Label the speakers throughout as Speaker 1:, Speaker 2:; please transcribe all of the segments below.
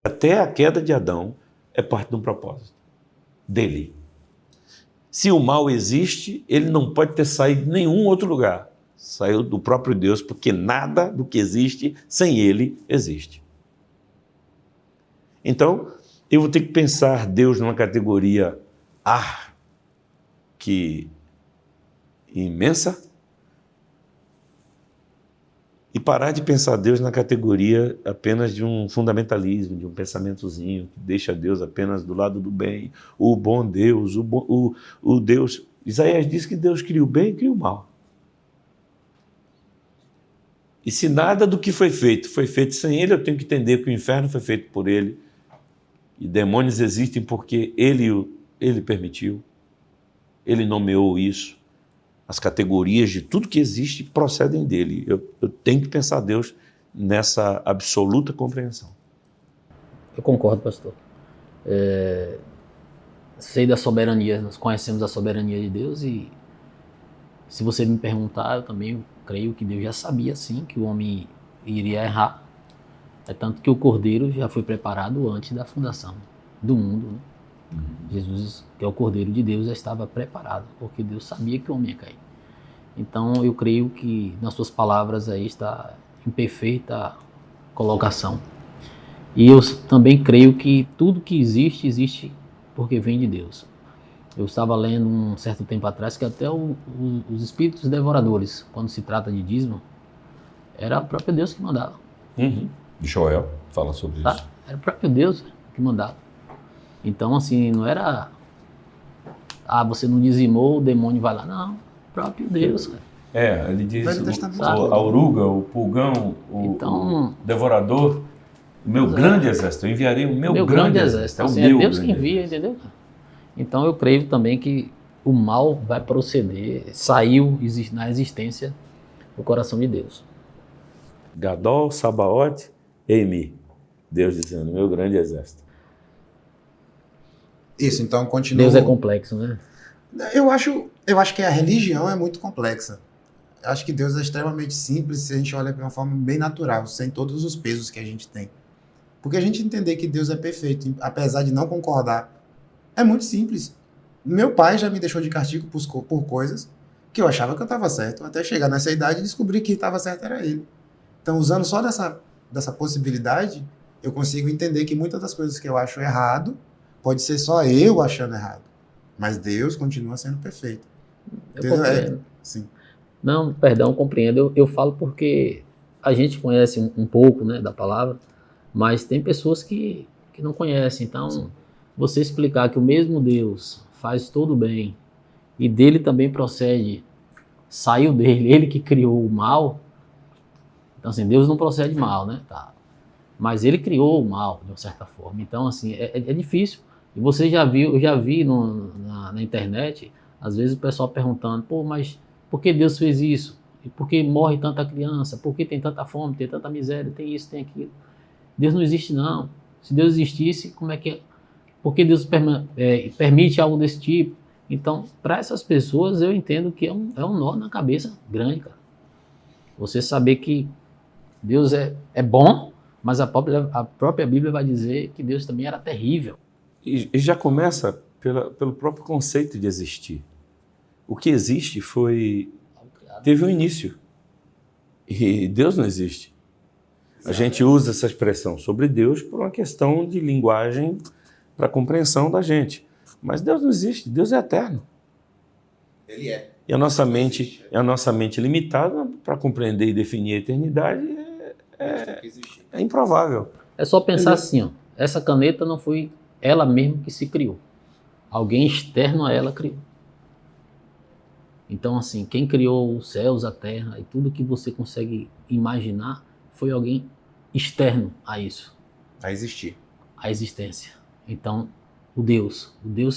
Speaker 1: Até a queda de Adão é parte de um propósito dele. Se o mal existe, ele não pode ter saído de nenhum outro lugar. Saiu do próprio Deus, porque nada do que existe sem ele existe. Então, eu vou ter que pensar Deus numa categoria que imensa, e parar de pensar Deus na categoria apenas de um fundamentalismo, de um pensamentozinho que deixa Deus apenas do lado do bem, o bom Deus, o Deus. Isaías diz que Deus cria o bem e cria o mal. E se nada do que foi feito sem ele, eu tenho que entender que o inferno foi feito por ele, e demônios existem porque ele permitiu, ele nomeou isso. As categorias de tudo que existe procedem dele. Eu tenho que pensar Deus nessa absoluta compreensão.
Speaker 2: Eu concordo, pastor. Sei da soberania, nós conhecemos a soberania de Deus, e se você me perguntar, eu também creio que Deus já sabia sim que o homem iria errar. É tanto que o Cordeiro já foi preparado antes da fundação do mundo, né? Jesus, que é o Cordeiro de Deus, já estava preparado, porque Deus sabia que o homem ia cair. Então eu creio que nas suas palavras aí está em perfeita colocação. E eu também creio que tudo que existe, existe porque vem de Deus. Eu estava lendo um certo tempo atrás que até os espíritos devoradores, quando se trata de dízimo, era o próprio Deus que mandava.
Speaker 3: Joel fala sobre isso.
Speaker 2: Era o próprio Deus que mandava. Então, assim, não era... você não dizimou, o demônio vai lá. Não, o próprio Deus, cara.
Speaker 1: Ele diz a oruga, o pulgão, o devorador, o meu grande exército, eu enviarei o meu grande exército.
Speaker 2: Assim, é Deus que envia, entendeu? Então eu creio também que o mal vai proceder, saiu na existência do coração de Deus.
Speaker 1: Gadol, Sabaote, Eimi. Deus dizendo, meu grande exército.
Speaker 4: Isso, então continua.
Speaker 2: Deus é complexo, né?
Speaker 4: Eu acho que a religião é muito complexa. Eu acho que Deus é extremamente simples se a gente olha de uma forma bem natural, sem todos os pesos que a gente tem. Porque a gente entender que Deus é perfeito, apesar de não concordar, é muito simples. Meu pai já me deixou de castigo por coisas que eu achava que eu estava certo, até chegar nessa idade e descobrir que estava certo era ele. Então, usando só dessa possibilidade, eu consigo entender que muitas das coisas que eu acho errado, pode ser só eu achando errado. Mas Deus continua sendo perfeito.
Speaker 2: Eu compreendo.
Speaker 4: Sim.
Speaker 2: Não, perdão, compreendo. Eu falo porque a gente conhece um pouco, né, da palavra, mas tem pessoas que não conhecem. Então, sim, você explicar que o mesmo Deus faz todo o bem e dele também procede, saiu dele, ele que criou o mal. Então, assim, Deus não procede mal, né? Tá. Mas ele criou o mal, de uma certa forma. Então, assim, é difícil. E você já viu, eu já vi na internet, às vezes o pessoal perguntando, mas por que Deus fez isso? E por que morre tanta criança? Por que tem tanta fome, tem tanta miséria, tem isso, tem aquilo? Deus não existe, não. Se Deus existisse, como é que... Por que Deus permite algo desse tipo? Então, para essas pessoas, eu entendo que é um nó na cabeça grande, cara. Você saber que Deus é bom, mas a própria Bíblia vai dizer que Deus também era terrível.
Speaker 1: E já começa pelo próprio conceito de existir. O que existe teve um início. E Deus não existe. A gente usa essa expressão sobre Deus por uma questão de linguagem para a compreensão da gente. Mas Deus não existe, Deus é eterno.
Speaker 4: Ele é.
Speaker 1: E a nossa mente limitada para compreender e definir a eternidade é improvável.
Speaker 2: É só pensar assim, ó, essa caneta não foi ela mesma que se criou. Alguém externo a ela criou. Então, assim, quem criou os céus, a terra e tudo que você consegue imaginar foi alguém externo a isso.
Speaker 4: A existir.
Speaker 2: A existência. Então, o Deus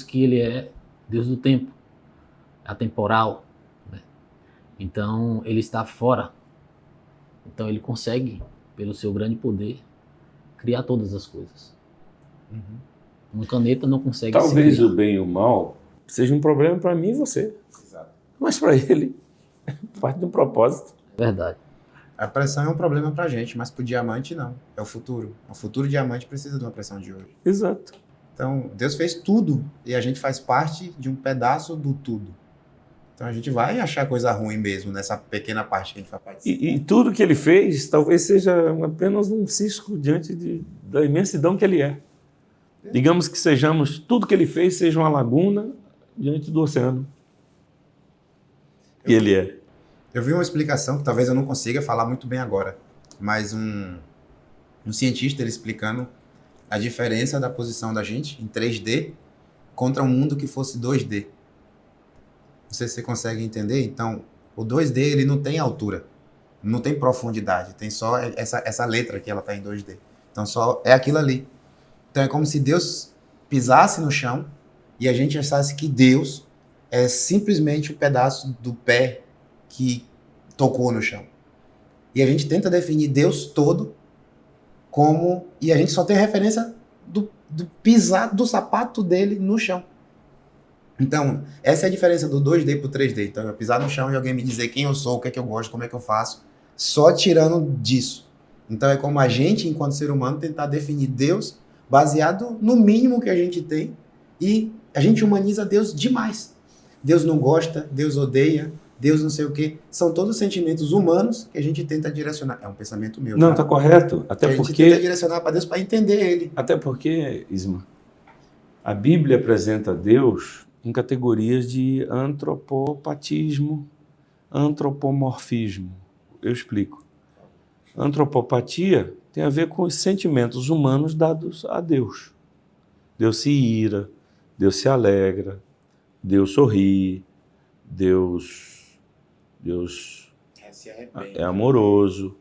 Speaker 2: que ele é Deus do tempo, atemporal, né? Então, ele está fora. Então, ele consegue, pelo seu grande poder, criar todas as coisas. Uma caneta não consegue
Speaker 1: Talvez o bem e o mal seja um problema para mim e você.
Speaker 4: Exato.
Speaker 1: Mas para ele, parte de um propósito.
Speaker 2: Verdade.
Speaker 4: A pressão é um problema pra gente, mas pro diamante não. É o futuro. O futuro diamante precisa de uma pressão de hoje.
Speaker 1: Exato.
Speaker 4: Então, Deus fez tudo e a gente faz parte de um pedaço do tudo. Então, a gente vai achar coisa ruim mesmo nessa pequena parte que a gente vai participar.
Speaker 1: E tudo que ele fez talvez seja apenas um cisco diante da imensidão que ele é. Digamos que sejamos, tudo que ele fez seja uma laguna diante do oceano. E ele é.
Speaker 4: Eu vi uma explicação que talvez eu não consiga falar muito bem agora, mas um cientista ele explicando a diferença da posição da gente em 3D contra um mundo que fosse 2D. Não sei se você consegue entender. Então, o 2D ele não tem altura, não tem profundidade, tem só essa letra que ela está em 2D. Então, só é aquilo ali. Então, é como se Deus pisasse no chão e a gente achasse que Deus é simplesmente um pedaço do pé que tocou no chão. E a gente tenta definir Deus todo como... E a gente só tem referência do pisar do sapato dele no chão. Então, essa é a diferença do 2D pro 3D. Então, eu pisar no chão e alguém me dizer quem eu sou, o que é que eu gosto, como é que eu faço, só tirando disso. Então, é como a gente, enquanto ser humano, tentar definir Deus baseado no mínimo que a gente tem e a gente humaniza Deus demais. Deus não gosta, Deus odeia, Deus não sei o quê. São todos sentimentos humanos que a gente tenta direcionar. É um pensamento meu.
Speaker 1: Não, está correto. Até
Speaker 4: a gente
Speaker 1: porque...
Speaker 4: tenta direcionar para Deus para entender Ele.
Speaker 1: Até porque, Isma, a Bíblia apresenta Deus em categorias de antropopatismo, antropomorfismo. Eu explico. Antropopatia tem a ver com os sentimentos humanos dados a Deus. Deus se ira, Deus se alegra, Deus sorri, Deus é amoroso.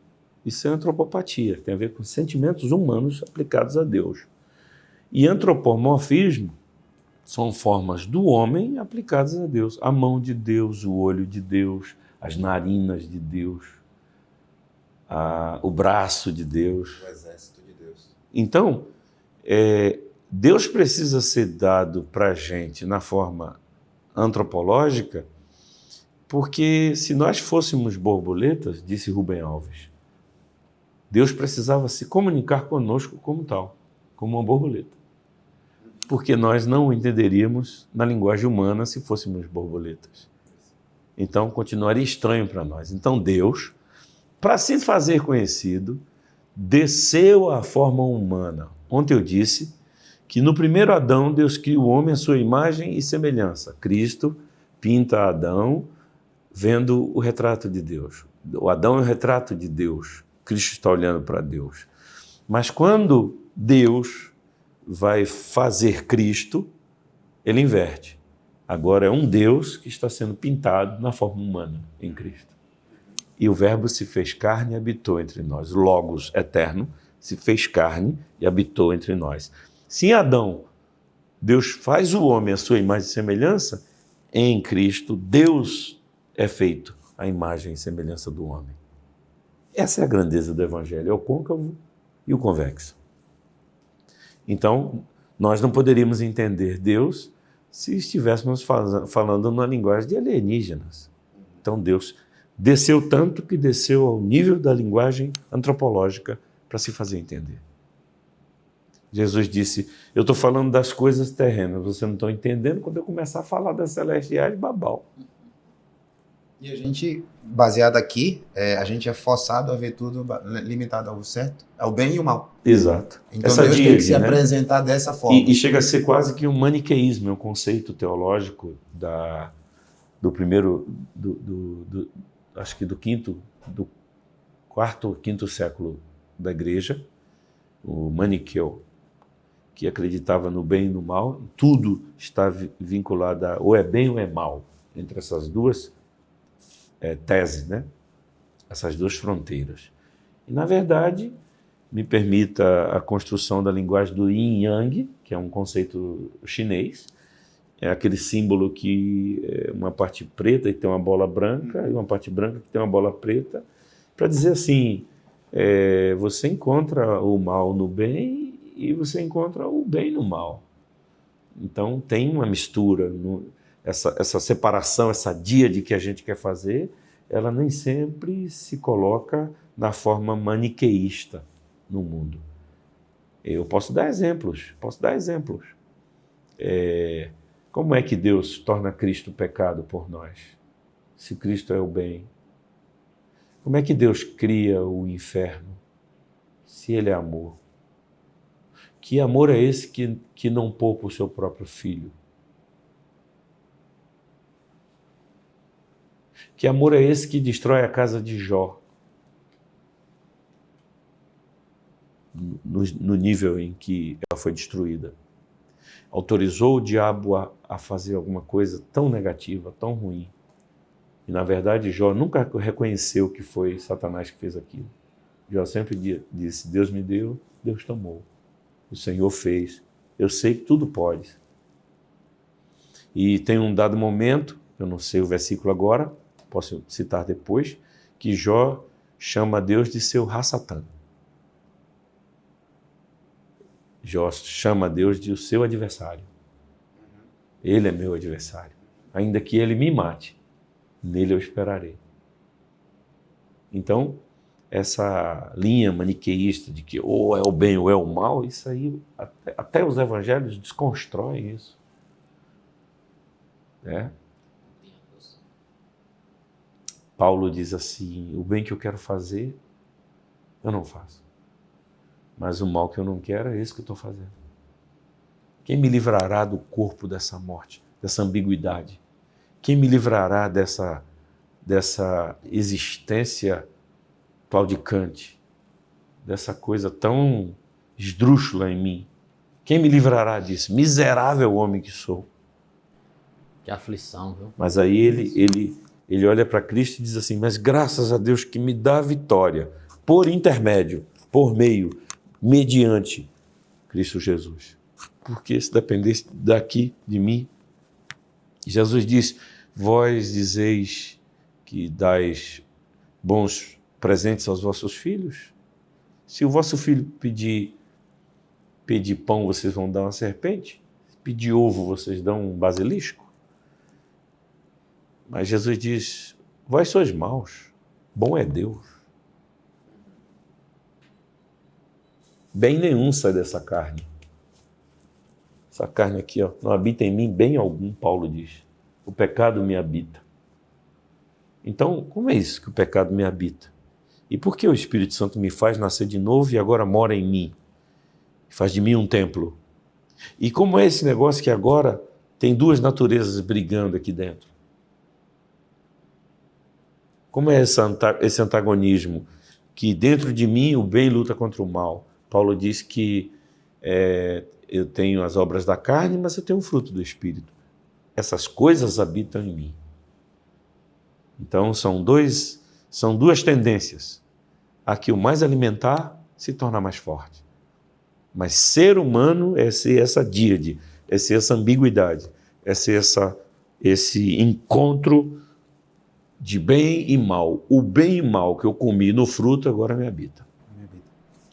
Speaker 1: Isso é antropopatia, tem a ver com sentimentos humanos aplicados a Deus. E antropomorfismo são formas do homem aplicadas a Deus. A mão de Deus, o olho de Deus, as narinas de Deus, o braço de Deus.
Speaker 4: O exército de Deus.
Speaker 1: Então, Deus precisa ser dado para a gente na forma antropológica, porque se nós fôssemos borboletas, disse Rubem Alves, Deus precisava se comunicar conosco como tal, como uma borboleta. Porque nós não o entenderíamos na linguagem humana se fôssemos borboletas. Então, continuaria estranho para nós. Então, Deus, para se fazer conhecido, desceu à forma humana. Ontem eu disse que no primeiro Adão, Deus cria o homem à sua imagem e semelhança. Cristo pinta Adão vendo o retrato de Deus. O Adão é o retrato de Deus. Cristo está olhando para Deus. Mas quando Deus vai fazer Cristo, ele inverte. Agora é um Deus que está sendo pintado na forma humana em Cristo. E o Verbo se fez carne e habitou entre nós. Logos eterno se fez carne e habitou entre nós. Se em Adão Deus faz o homem à sua imagem e semelhança, em Cristo Deus é feito à imagem e semelhança do homem. Essa é a grandeza do Evangelho, é o côncavo e o convexo. Então, nós não poderíamos entender Deus se estivéssemos falando numa linguagem de alienígenas. Então, Deus desceu tanto que desceu ao nível da linguagem antropológica para se fazer entender. Jesus disse, eu estou falando das coisas terrenas, você não está entendendo quando eu começar a falar das celestiais, babau.
Speaker 4: E a gente, baseado aqui, a gente é forçado a ver tudo limitado ao certo, ao bem e o mal.
Speaker 1: Exato.
Speaker 4: Então Deus tem que se apresentar dessa forma.
Speaker 1: E chega a ser quase que um maniqueísmo, é um conceito teológico do primeiro, acho que do quarto ou quinto século da igreja, o maniqueu, que acreditava no bem e no mal, tudo está vinculado a ou é bem ou é mal, entre essas duas teses, né? Essas duas fronteiras. E, na verdade, me permita a construção da linguagem do Yin Yang, que é um conceito chinês, é aquele símbolo que é uma parte preta e tem uma bola branca, e uma parte branca que tem uma bola preta, para dizer assim, você encontra o mal no bem e você encontra o bem no mal. Então, tem uma mistura, essa separação, essa díade que a gente quer fazer, ela nem sempre se coloca na forma maniqueísta no mundo. Eu posso dar exemplos. Como é que Deus torna Cristo pecado por nós? Se Cristo é o bem. Como é que Deus cria o inferno? Se Ele é amor. Que amor é esse que não poupa o seu próprio filho? Que amor é esse que destrói a casa de Jó? No nível em que ela foi destruída. Autorizou o diabo a fazer alguma coisa tão negativa, tão ruim. E, na verdade, Jó nunca reconheceu que foi Satanás que fez aquilo. Jó sempre disse, Deus me deu, Deus tomou. O Senhor fez. Eu sei que tudo pode. E tem um dado momento, eu não sei o versículo agora, posso citar depois, que Jó chama Deus de seu Ra-Satã. Jó chama Deus de o seu adversário. Ele é meu adversário. Ainda que ele me mate, nele eu esperarei. Então, essa linha maniqueísta de que ou é o bem ou é o mal, isso aí, até os evangelhos desconstroem isso. Paulo diz assim, o bem que eu quero fazer, eu não faço. Mas o mal que eu não quero é esse que eu estou fazendo. Quem me livrará do corpo dessa morte, dessa ambiguidade? Quem me livrará dessa existência claudicante, dessa coisa tão esdrúxula em mim? Quem me livrará disso? Miserável homem que sou.
Speaker 2: Que aflição, viu?
Speaker 1: Mas aí ele olha para Cristo e diz assim, mas graças a Deus que me dá a vitória, por intermédio, por meio, mediante Cristo Jesus. Porque se dependesse daqui, de mim, Jesus diz, vós dizeis que dais bons presentes aos vossos filhos? Se o vosso filho pedir pão, vocês vão dar uma serpente? Se pedir ovo, vocês dão um basilisco? Mas Jesus diz, vós sois maus, bom é Deus. Bem nenhum sai dessa carne. Essa carne aqui, ó, não habita em mim bem algum, Paulo diz. O pecado me habita. Então, como é isso que o pecado me habita? E por que o Espírito Santo me faz nascer de novo e agora mora em mim? Faz de mim um templo. E como é esse negócio que agora tem duas naturezas brigando aqui dentro? Como é esse antagonismo? Que dentro de mim o bem luta contra o mal. Paulo diz que eu tenho as obras da carne, mas eu tenho o fruto do Espírito. Essas coisas habitam em mim. Então são duas tendências. A que o mais alimentar se torna mais forte. Mas ser humano é ser essa díade, é ser essa ambiguidade, é ser esse encontro de bem e mal. O bem e mal que eu comi no fruto agora me habita.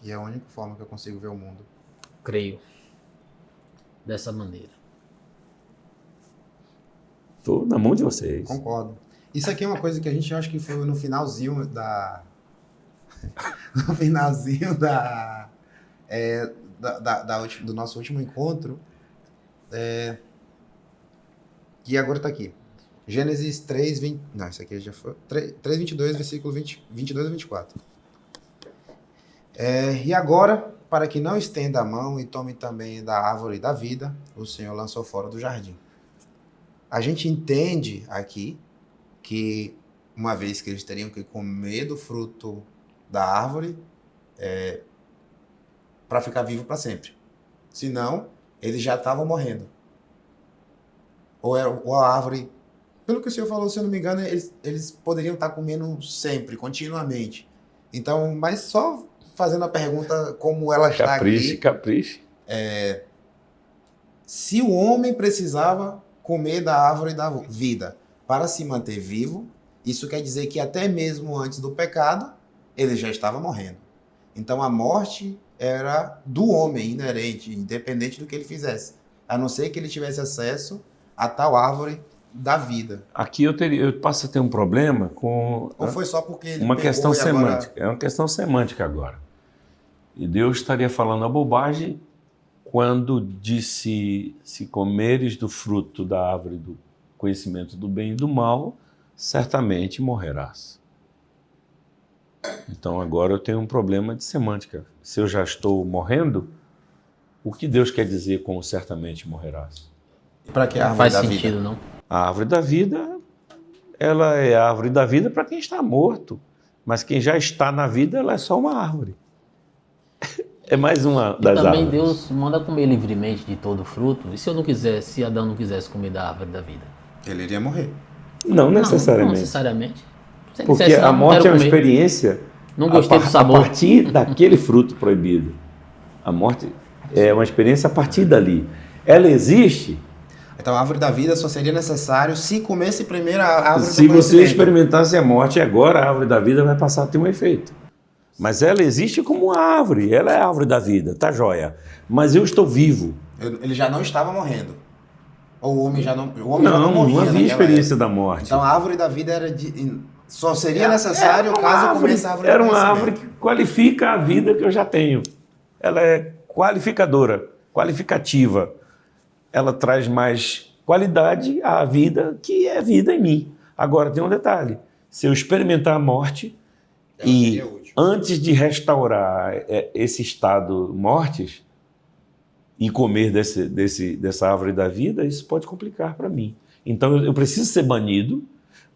Speaker 4: E é a única forma que eu consigo ver o mundo.
Speaker 2: Creio. Dessa maneira.
Speaker 1: Estou na mão de vocês.
Speaker 4: Concordo. Isso aqui é uma coisa que a gente acha que foi no finalzinho do nosso último encontro. E agora está aqui. Gênesis 3, 20... Não, isso aqui já foi. 3, 22, versículo 22 a 24. E agora, para que não estenda a mão e tome também da árvore da vida, o Senhor lançou fora do jardim. A gente entende aqui que, uma vez que eles teriam que comer do fruto da árvore, para ficar vivo para sempre. Senão, eles já estavam morrendo. Ou a árvore... Pelo que o senhor falou, se eu não me engano, eles poderiam estar comendo sempre, continuamente. Então, mas só fazendo a pergunta como ela está aqui.
Speaker 1: Capriche.
Speaker 4: Se o homem precisava comer da árvore da vida para se manter vivo, isso quer dizer que até mesmo antes do pecado, ele já estava morrendo. Então a morte era do homem inerente, independente do que ele fizesse. A não ser que ele tivesse acesso a tal árvore da vida.
Speaker 1: Aqui eu passo a ter um problema com
Speaker 4: Ou foi só porque ele
Speaker 1: uma
Speaker 4: pecou
Speaker 1: questão
Speaker 4: e agora-
Speaker 1: semântica. É uma questão semântica agora. E Deus estaria falando a bobagem quando disse: se comeres do fruto da árvore do conhecimento do bem e do mal, certamente morrerás. Então agora eu tenho um problema de semântica. Se eu já estou morrendo, o que Deus quer dizer com certamente morrerás?
Speaker 4: Para que a
Speaker 2: Não
Speaker 4: árvore
Speaker 2: faz
Speaker 4: da
Speaker 2: sentido,
Speaker 4: vida?
Speaker 2: não.
Speaker 1: A árvore da vida, ela é a árvore da vida para quem está morto. Mas quem já está na vida, ela é só uma árvore. É mais uma
Speaker 2: E
Speaker 1: das
Speaker 2: também
Speaker 1: árvores.
Speaker 2: Deus manda comer livremente de todo fruto. E se eu não quisesse, se Adão não quisesse comer da árvore da vida?
Speaker 4: Ele iria morrer.
Speaker 1: Não
Speaker 2: Não
Speaker 1: necessariamente.
Speaker 2: necessariamente. Se ele
Speaker 1: Porque
Speaker 2: dissesse,
Speaker 1: a
Speaker 2: não,
Speaker 1: morte
Speaker 2: quero
Speaker 1: é uma
Speaker 2: comer,
Speaker 1: experiência
Speaker 2: não gostei do sabor.
Speaker 1: a partir daquele fruto proibido. A morte é uma experiência a partir dali. Ela existe
Speaker 4: Então a árvore da vida só seria necessário se comesse primeiro a árvore
Speaker 1: se
Speaker 4: do
Speaker 1: você
Speaker 4: conhecimento.
Speaker 1: experimentasse a morte agora, a árvore da vida vai passar a ter um efeito. Mas ela existe como uma árvore, ela é a árvore da vida, tá joia. Mas eu estou vivo.
Speaker 4: Ele já não estava morrendo. Ou o homem já não, o homem já não
Speaker 1: Não
Speaker 4: morria
Speaker 1: havia
Speaker 4: naquela
Speaker 1: experiência
Speaker 4: época.
Speaker 1: da morte.
Speaker 4: Então a árvore da vida era só seria necessário caso comesse a árvore do
Speaker 1: Era uma
Speaker 4: conhecimento.
Speaker 1: árvore que qualifica a vida que eu já tenho. Ela é qualificadora, qualificativa. Ela traz mais qualidade à vida que é vida em mim. Agora tem um detalhe. Se eu experimentar a morte
Speaker 4: Ela
Speaker 1: e
Speaker 4: seria útil.
Speaker 1: antes de restaurar esse estado mortes e comer dessa árvore da vida, isso pode complicar para mim. Então eu preciso ser banido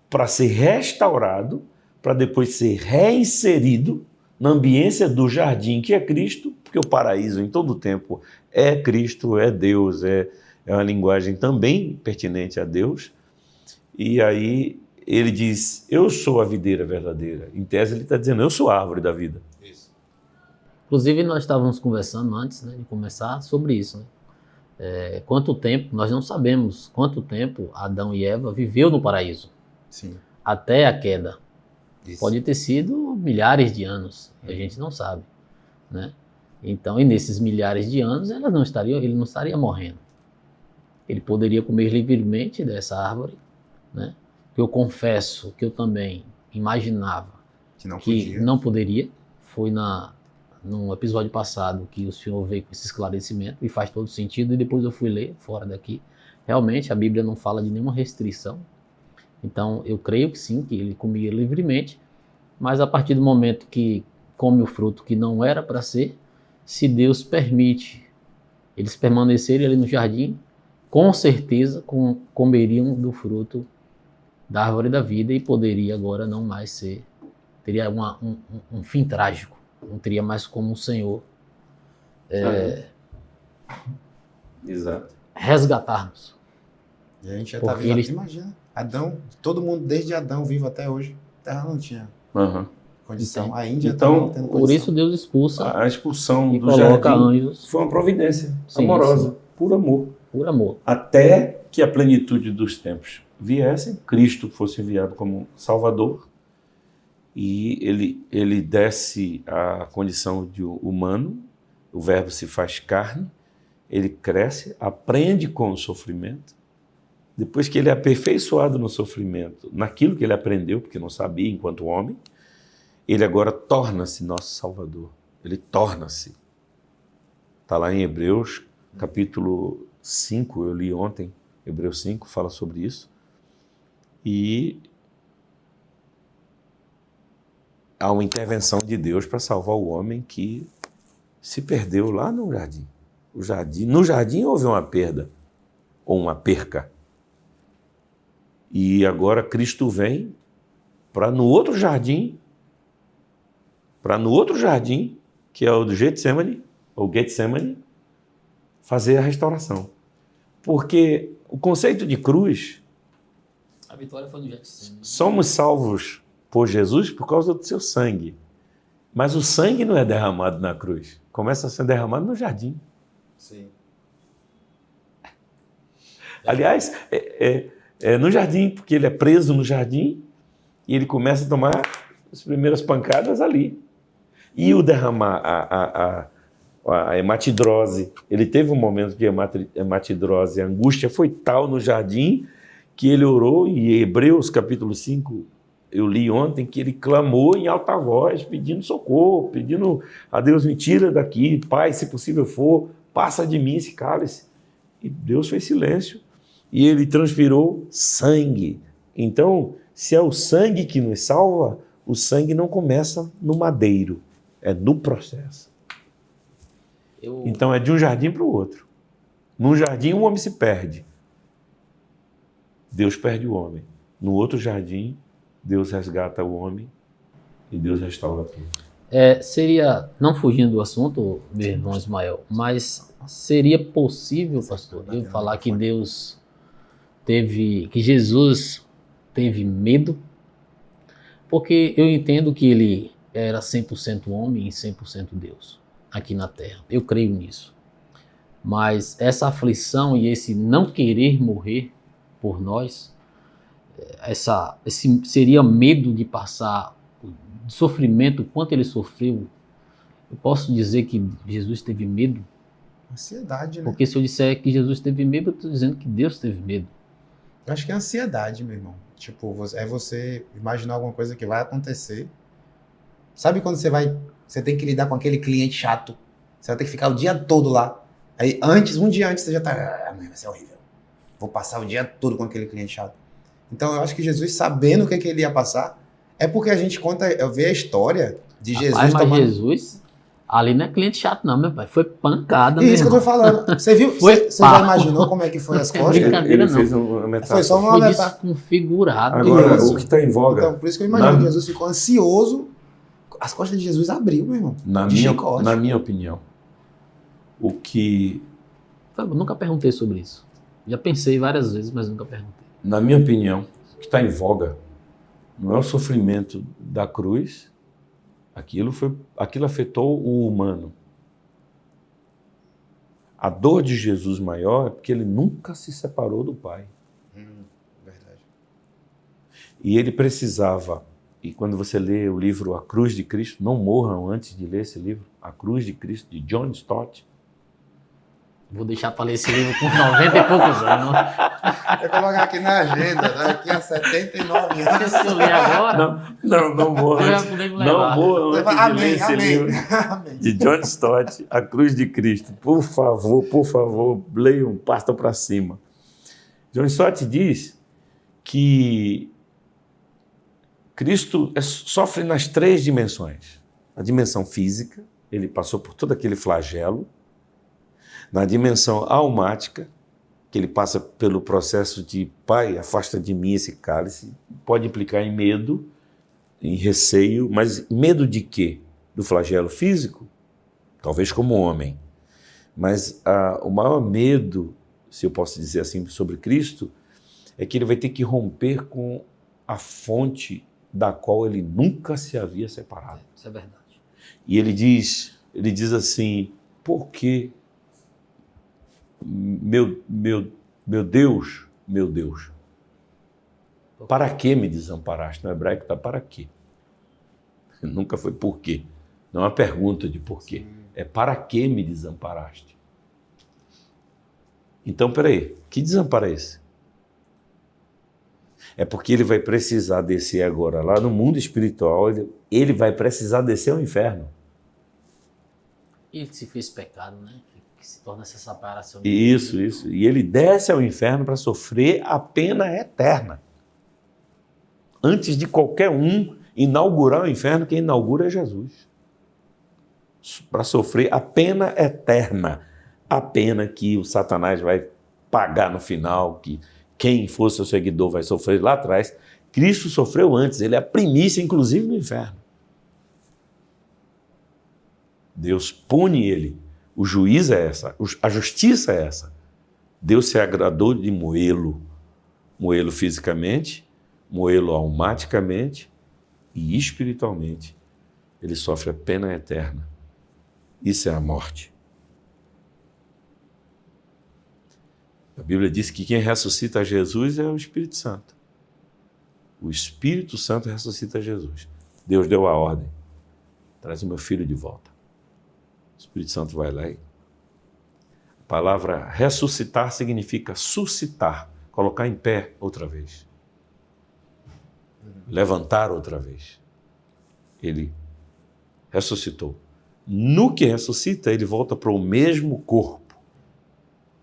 Speaker 1: para ser restaurado, para depois ser reinserido na ambiência do jardim que é Cristo, porque o paraíso em todo o tempo é Cristo, é Deus, é uma linguagem também pertinente a Deus. E aí ele diz: eu sou a videira verdadeira. Em tese ele está dizendo: eu sou a árvore da vida.
Speaker 4: Isso.
Speaker 2: Inclusive, nós estávamos conversando antes, né, de começar sobre isso. Né? Quanto tempo, nós não sabemos quanto tempo Adão e Eva viveu no paraíso,
Speaker 4: Sim.
Speaker 2: até a queda.
Speaker 4: Isso.
Speaker 2: Pode ter sido milhares de anos, a gente não sabe. Né? Então, e nesses milhares de anos, ele não estaria morrendo. Ele poderia comer livremente dessa árvore, né? Eu confesso que eu também imaginava
Speaker 4: Que não
Speaker 2: que
Speaker 4: podia.
Speaker 2: não poderia. Foi num episódio passado que o senhor veio com esse esclarecimento e faz todo sentido, e depois eu fui ler fora daqui. Realmente a Bíblia não fala de nenhuma restrição. Então eu creio que sim, que ele comia livremente, mas a partir do momento que come o fruto que não era para ser, se Deus permite eles permanecerem ali no jardim, com certeza comeriam do fruto da árvore da vida e poderia agora não mais ser, teria um fim trágico, não teria mais como o Senhor
Speaker 1: Exato.
Speaker 2: resgatar-nos.
Speaker 4: E a gente já está
Speaker 2: Porque
Speaker 4: vivo.
Speaker 2: eles-
Speaker 4: Imagina. Adão, todo mundo desde Adão vivo até hoje. A Terra não tinha
Speaker 1: Uhum.
Speaker 4: condição.
Speaker 2: Então-
Speaker 4: A Índia
Speaker 1: então,
Speaker 4: estava tendo condição.
Speaker 2: Por isso Deus expulsa
Speaker 1: A expulsão
Speaker 2: e
Speaker 1: do
Speaker 2: coloca
Speaker 1: jardim
Speaker 2: anjos
Speaker 1: foi uma providência
Speaker 2: Sim,
Speaker 1: amorosa, por amor.
Speaker 2: por amor.
Speaker 1: Até que a plenitude dos tempos viesse, Cristo fosse enviado como Salvador, e ele desce à condição de humano, o verbo se faz carne, ele cresce, aprende com o sofrimento. Depois que ele é aperfeiçoado no sofrimento, naquilo que ele aprendeu, porque não sabia enquanto homem, ele agora torna-se nosso Salvador. Ele torna-se. Está lá em Hebreus, capítulo 5, eu li ontem, Hebreus 5 fala sobre isso. E há uma intervenção de Deus para salvar o homem que se perdeu lá no jardim. No jardim houve uma perda, ou uma perca. E agora Cristo vem para no outro jardim, que é o do Getsemane, ou Getsemane, fazer a restauração. Porque o conceito de cruz,
Speaker 2: A vitória foi no Getsemane.
Speaker 1: somos salvos por Jesus por causa do seu sangue. Mas o sangue não é derramado na cruz. Começa a ser derramado no jardim.
Speaker 4: Sim.
Speaker 1: Aliás, é no jardim, porque ele é preso no jardim e ele começa a tomar as primeiras pancadas ali. E o derramar, a hematidrose, ele teve um momento de hematidrose, a angústia foi tal no jardim que ele orou, e Hebreus capítulo 5, eu li ontem, que ele clamou em alta voz, pedindo socorro, pedindo a Deus, me tira daqui, Pai, se possível for, passa de mim esse cálice. E Deus fez silêncio, e ele transpirou sangue. Então, se é o sangue que nos salva, o sangue não começa no madeiro, é no processo. Então é de um jardim para o outro. Num jardim, um homem se perde. Deus perde o homem. No outro jardim, Deus resgata o homem e Deus restaura tudo.
Speaker 2: Seria, não fugindo do assunto, meu irmão Ismael, mas seria possível, pastor, eu falar que que Jesus teve medo? Porque eu entendo que ele era 100% homem e 100% Deus aqui na Terra. Eu creio nisso. Mas essa aflição e esse não querer morrer por nós, esse seria medo de passar de sofrimento, quanto ele sofreu. Eu posso dizer que Jesus teve medo?
Speaker 4: Ansiedade, né?
Speaker 2: Porque se eu disser que Jesus teve medo, eu estou dizendo que Deus teve medo.
Speaker 4: Eu acho que é ansiedade, meu irmão. Tipo, é você imaginar alguma coisa que vai acontecer. Sabe quando você tem que lidar com aquele cliente chato? Você vai ter que ficar o dia todo lá. Aí um dia antes você já tá, amanhã vai ser horrível. Vou passar o dia todo com aquele cliente chato. Então eu acho que Jesus, sabendo o que ele ia passar, é porque a gente vê a história de Jesus
Speaker 2: mas Jesus, ali não é cliente chato não, meu pai. Foi pancada, meu
Speaker 4: Isso que eu tô falando. Você viu? Você já imaginou como é que foi as costas?
Speaker 2: Brincadeira,
Speaker 1: ele
Speaker 2: não.
Speaker 1: fez uma metáfora.
Speaker 4: Foi só uma
Speaker 2: Foi
Speaker 4: metáfora.
Speaker 2: desconfigurado.
Speaker 1: Agora,
Speaker 4: Isso.
Speaker 1: o que está em voga,
Speaker 4: Então, por isso que eu imagino que Jesus ficou ansioso. As costas de Jesus abriu, meu irmão.
Speaker 1: na minha opinião, o que,
Speaker 2: Eu nunca perguntei sobre isso. Já pensei várias vezes, mas nunca perguntei.
Speaker 1: na minha opinião, o que está em voga não é o sofrimento da cruz, aquilo afetou o humano. A dor de Jesus maior é porque ele nunca se separou do Pai.
Speaker 4: Verdade.
Speaker 1: E ele precisava, e quando você lê o livro A Cruz de Cristo, não morram antes de ler esse livro, A Cruz de Cristo, de John Stott.
Speaker 2: Vou deixar para ler esse livro com 90 e poucos anos.
Speaker 4: Vou colocar aqui na agenda, daqui a 79 anos.
Speaker 2: Se eu ler agora,
Speaker 1: Não morram
Speaker 2: eu
Speaker 1: antes.
Speaker 2: já poder me
Speaker 1: Não
Speaker 2: levar.
Speaker 1: morram antes de ler
Speaker 4: Amém,
Speaker 1: esse
Speaker 4: amém.
Speaker 1: livro.
Speaker 4: Amém.
Speaker 1: De John Stott, A Cruz de Cristo. Por favor, leiam, partam para cima. John Stott diz que Cristo sofre nas 3 dimensões. A dimensão física, ele passou por todo aquele flagelo. Na dimensão almática, que ele passa pelo processo de Pai, afasta de mim esse cálice, pode implicar em medo, em receio, mas medo de quê? Do flagelo físico? Talvez como homem. Mas o maior medo, se eu posso dizer assim, sobre Cristo, é que ele vai ter que romper com a fonte da qual ele nunca se havia separado.
Speaker 2: Isso é verdade.
Speaker 1: E ele diz assim, por que, meu Deus, para que me desamparaste? No hebraico está para quê? Nunca foi por quê. Não é uma pergunta de por quê. É para que me desamparaste? Então, peraí, que desamparo é esse? É porque ele vai precisar descer agora lá no mundo espiritual, ele vai precisar descer ao inferno.
Speaker 2: Ele se fez pecado, né? Que se torna essa separação.
Speaker 1: Isso. E ele desce ao inferno para sofrer a pena eterna. Antes de qualquer um inaugurar o inferno, quem inaugura é Jesus. Para sofrer a pena eterna. A pena que o Satanás vai pagar no final, que quem for seu seguidor vai sofrer lá atrás. Cristo sofreu antes, ele é a primícia, inclusive, no inferno. Deus pune ele. O juiz é essa, a justiça é essa. Deus se agradou de moê-lo. Moê-lo fisicamente, moê-lo almaticamente e espiritualmente. Ele sofre a pena eterna. Isso é a morte. A Bíblia diz que quem ressuscita Jesus é o Espírito Santo. O Espírito Santo ressuscita Jesus. Deus deu a ordem. Traz o meu filho de volta. O Espírito Santo vai lá e... A palavra ressuscitar significa suscitar, colocar em pé outra vez. Levantar outra vez. Ele ressuscitou. No que ressuscita, ele volta para o mesmo corpo.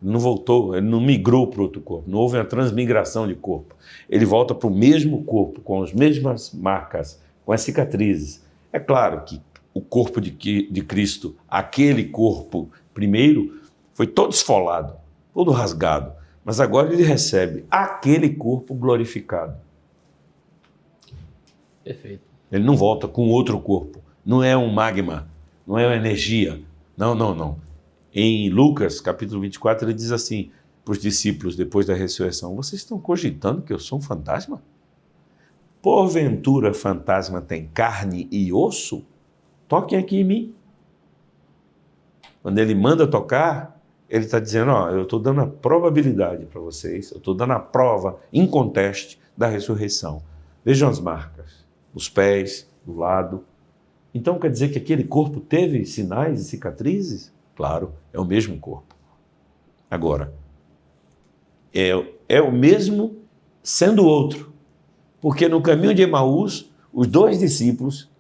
Speaker 1: Ele não voltou, ele não migrou para outro corpo. Não houve uma transmigração de corpo. Ele volta para o mesmo corpo, com as mesmas marcas, com as cicatrizes. É claro que o corpo de Cristo, aquele corpo primeiro, foi todo esfolado, todo rasgado. Mas agora ele recebe aquele corpo glorificado.
Speaker 2: Perfeito.
Speaker 1: Ele não volta com outro corpo. Não é um magma, não é uma energia. Não. Em Lucas, capítulo 24, ele diz assim para os discípulos, depois da ressurreição: vocês estão cogitando que eu sou um fantasma? Porventura, fantasma tem carne e osso? Toquem aqui em mim. Quando ele manda tocar, ele está dizendo, eu estou dando a probabilidade para vocês, eu estou dando a prova, inconteste, da ressurreição. Vejam as marcas, os pés, do lado. Então quer dizer que aquele corpo teve sinais e cicatrizes? Claro, é o mesmo corpo. Agora, é o mesmo sendo outro. Porque no caminho de Emaús, os dois discípulos,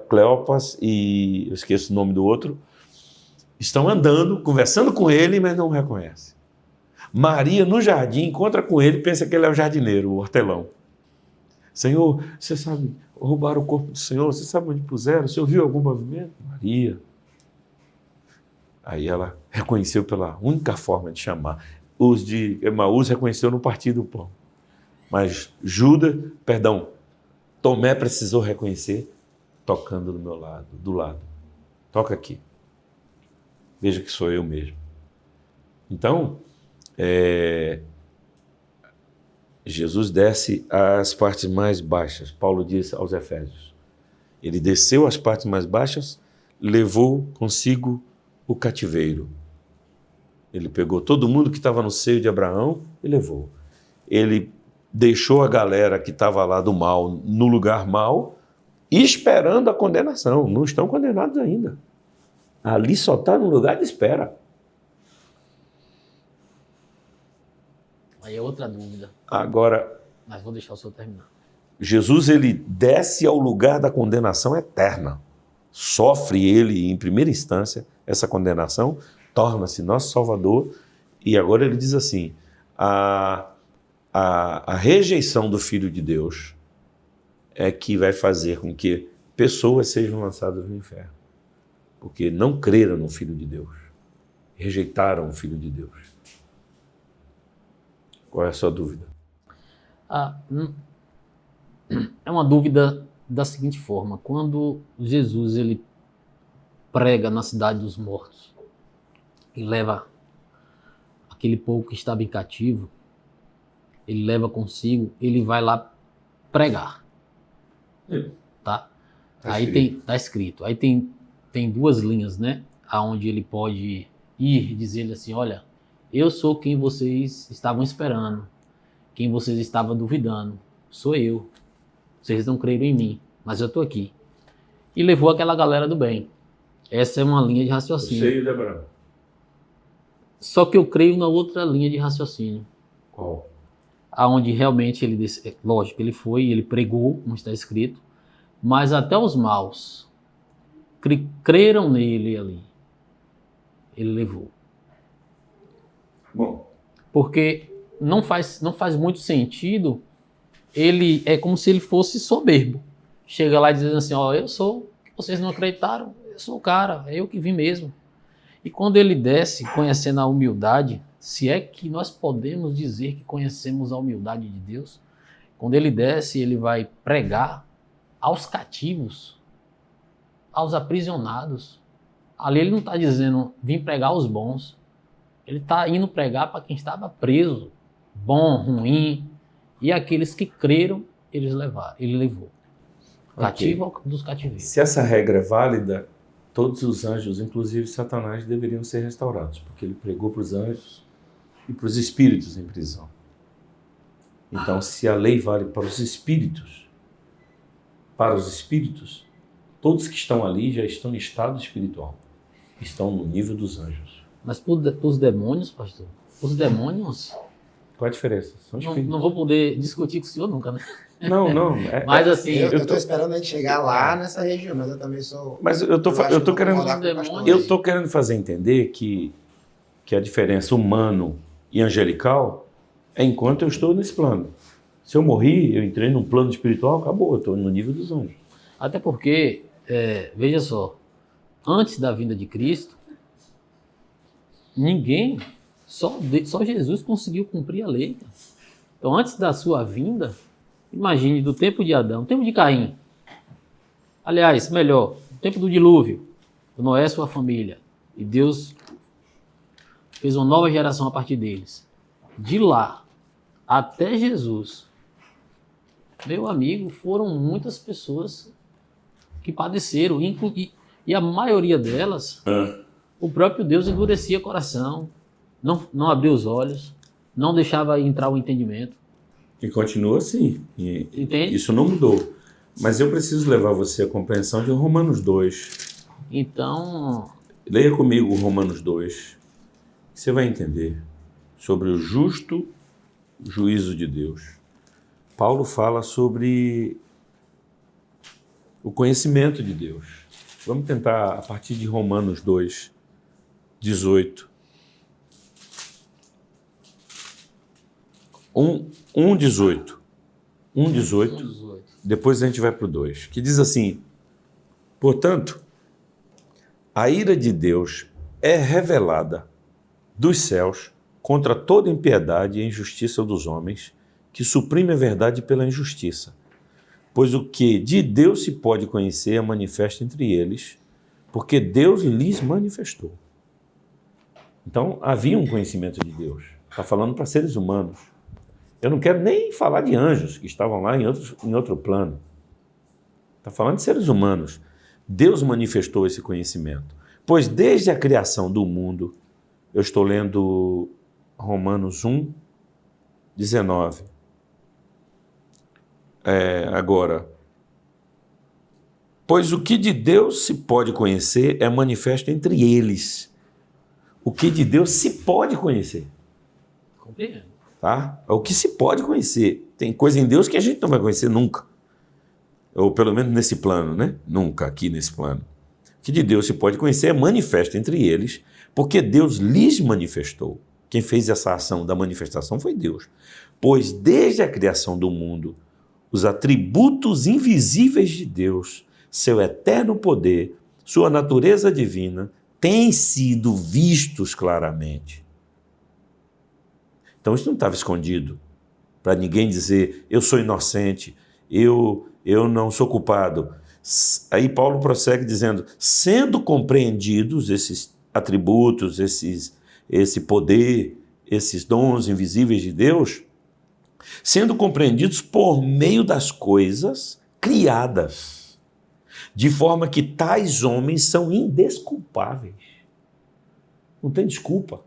Speaker 1: Cleopas e eu esqueço o nome do outro, estão andando, conversando com ele, mas não o reconhecem. Maria, no jardim, encontra com ele, pensa que ele é o jardineiro, o hortelão. Senhor, você sabe, roubaram o corpo do Senhor, você sabe onde puseram? O Senhor viu algum movimento? Maria. Aí ela reconheceu pela única forma de chamar. Os de Emaús reconheceu no partir do pão. Mas Tomé precisou reconhecer tocando do meu lado, do lado. Toca aqui. Veja que sou eu mesmo. Então, Jesus desce às partes mais baixas. Paulo diz aos Efésios. Ele desceu às partes mais baixas, levou consigo o cativeiro. Ele pegou todo mundo que estava no seio de Abraão e levou. Ele deixou a galera que estava lá do mal no lugar mal, esperando a condenação. Não estão condenados ainda. Ali só está no lugar de espera.
Speaker 2: Aí é outra dúvida.
Speaker 1: Agora,
Speaker 2: Mas vou deixar o senhor terminar.
Speaker 1: Jesus, ele desce ao lugar da condenação eterna. Sofre ele, em primeira instância, essa condenação, torna-se nosso Salvador, e agora ele diz assim, a rejeição do Filho de Deus é que vai fazer com que pessoas sejam lançadas no inferno, porque não creram no Filho de Deus, rejeitaram o Filho de Deus. Qual é a sua dúvida?
Speaker 2: É uma dúvida da seguinte forma: quando Jesus ele prega na cidade dos mortos e leva aquele povo que estava em cativo, ele leva consigo, ele vai lá pregar, tá? Aí tá escrito, aí tem duas linhas, né? Aonde ele pode ir dizer assim, olha, eu sou quem vocês estavam esperando, quem vocês estavam duvidando, sou eu. Vocês não creram em mim, mas eu estou aqui. E levou aquela galera do bem. Essa é uma linha de raciocínio.
Speaker 1: Seio de Abraão.
Speaker 2: Só que eu creio na outra linha de raciocínio.
Speaker 1: Qual?
Speaker 2: Aonde realmente ele, lógico, ele foi, ele pregou, como está escrito, mas até os maus creram nele ali. Ele levou.
Speaker 1: Bom.
Speaker 2: Porque não faz muito sentido, ele é como se ele fosse soberbo. Chega lá dizendo assim, eu sou, vocês não acreditaram, eu sou o cara, é eu que vim mesmo. E quando ele desce, conhecendo a humildade, se é que nós podemos dizer que conhecemos a humildade de Deus, quando ele desce, ele vai pregar aos cativos, aos aprisionados. Ali ele não está dizendo, vim pregar aos bons. Ele está indo pregar para quem estava preso, bom, ruim, e aqueles que creram, ele levou. Cativo dos cativeiros.
Speaker 1: Se essa regra é válida, todos os anjos, inclusive Satanás, deveriam ser restaurados, porque ele pregou para os anjos e para os espíritos em prisão. Então, se a lei vale para os espíritos, todos que estão ali já estão em estado espiritual, estão no nível dos anjos.
Speaker 2: Mas para os demônios, pastor, os demônios
Speaker 1: Qual a diferença? São espíritos.
Speaker 2: Não vou poder discutir com o senhor nunca, né?
Speaker 1: Não.
Speaker 2: Mas assim,
Speaker 4: Eu estou esperando a gente chegar lá nessa região, mas eu também sou.
Speaker 1: Mas eu tô
Speaker 4: acho que
Speaker 1: querendo,
Speaker 4: vou concordar com o pastor.
Speaker 1: eu tô querendo fazer entender que a diferença humano e angelical é enquanto eu estou nesse plano. Se eu morri, eu entrei num plano espiritual, acabou, eu estou no nível dos anjos.
Speaker 2: até porque, veja só, antes da vinda de Cristo, ninguém, só Jesus conseguiu cumprir a lei. Então, antes da sua vinda, imagine do tempo de Adão, tempo de Caim. Aliás, melhor, o tempo do dilúvio, do Noé e sua família. E Deus fez uma nova geração a partir deles. De lá até Jesus, meu amigo, foram muitas pessoas que padeceram. E a maioria delas, o próprio Deus endurecia o coração, não abria os olhos, não deixava entrar o entendimento.
Speaker 1: E continua assim.
Speaker 2: Entende?
Speaker 1: Isso não mudou. Mas eu preciso levar você à compreensão de Romanos 2.
Speaker 2: Então,
Speaker 1: Leia comigo Romanos 2. Você vai entender sobre o justo juízo de Deus. Paulo fala sobre o conhecimento de Deus. Vamos tentar, a partir de Romanos 2, 18. 1:18. 1:18. Depois a gente vai para o 2, que diz assim: portanto, a ira de Deus é revelada dos céus contra toda impiedade e injustiça dos homens, que suprime a verdade pela injustiça. Pois o que de Deus se pode conhecer é manifesto entre eles, porque Deus lhes manifestou. Então, havia um conhecimento de Deus. Está falando para seres humanos. Eu não quero nem falar de anjos, que estavam lá em outro plano. Está falando de seres humanos. Deus manifestou esse conhecimento. Pois desde a criação do mundo, eu estou lendo Romanos 1, 19. Agora, pois o que de Deus se pode conhecer é manifesto entre eles. O que de Deus se pode conhecer.
Speaker 2: compreendo.
Speaker 1: Tá? É o que se pode conhecer. Tem coisa em Deus que a gente não vai conhecer nunca. Ou pelo menos nesse plano, né? Nunca aqui nesse plano. O que de Deus se pode conhecer é manifesto entre eles, porque Deus lhes manifestou. Quem fez essa ação da manifestação foi Deus. Pois desde a criação do mundo, os atributos invisíveis de Deus, seu eterno poder, sua natureza divina, têm sido vistos claramente. Então isso não estava escondido, para ninguém dizer, eu sou inocente, eu não sou culpado. Aí Paulo prossegue dizendo, sendo compreendidos esses atributos, esse poder, esses dons invisíveis de Deus, sendo compreendidos por meio das coisas criadas, de forma que tais homens são indesculpáveis. Não tem desculpa.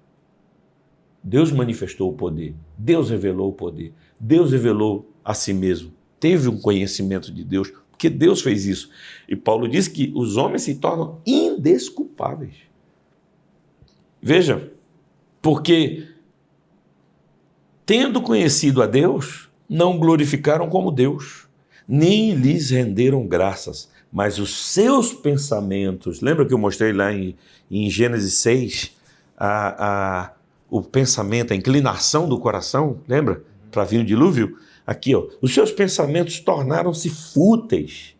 Speaker 1: Deus manifestou o poder, Deus revelou o poder, Deus revelou a si mesmo, teve um conhecimento de Deus, porque Deus fez isso. E Paulo diz que os homens se tornam indesculpáveis. Veja, porque tendo conhecido a Deus, não glorificaram como Deus, nem lhes renderam graças, mas os seus pensamentos, lembra que eu mostrei lá em Gênesis 6, o pensamento, a inclinação do coração, lembra? Para vir o dilúvio? Aqui, ó, os seus pensamentos tornaram-se fúteis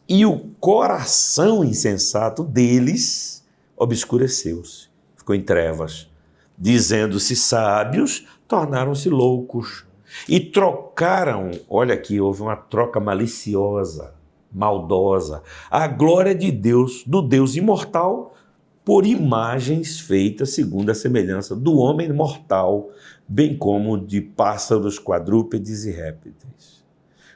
Speaker 1: e o coração insensato deles obscureceu-se, ficou em trevas. Dizendo-se sábios, tornaram-se loucos e trocaram, olha aqui, houve uma troca maliciosa, maldosa, a glória de Deus, do Deus imortal, por imagens feitas segundo a semelhança do homem mortal, bem como de pássaros, quadrúpedes e répteis.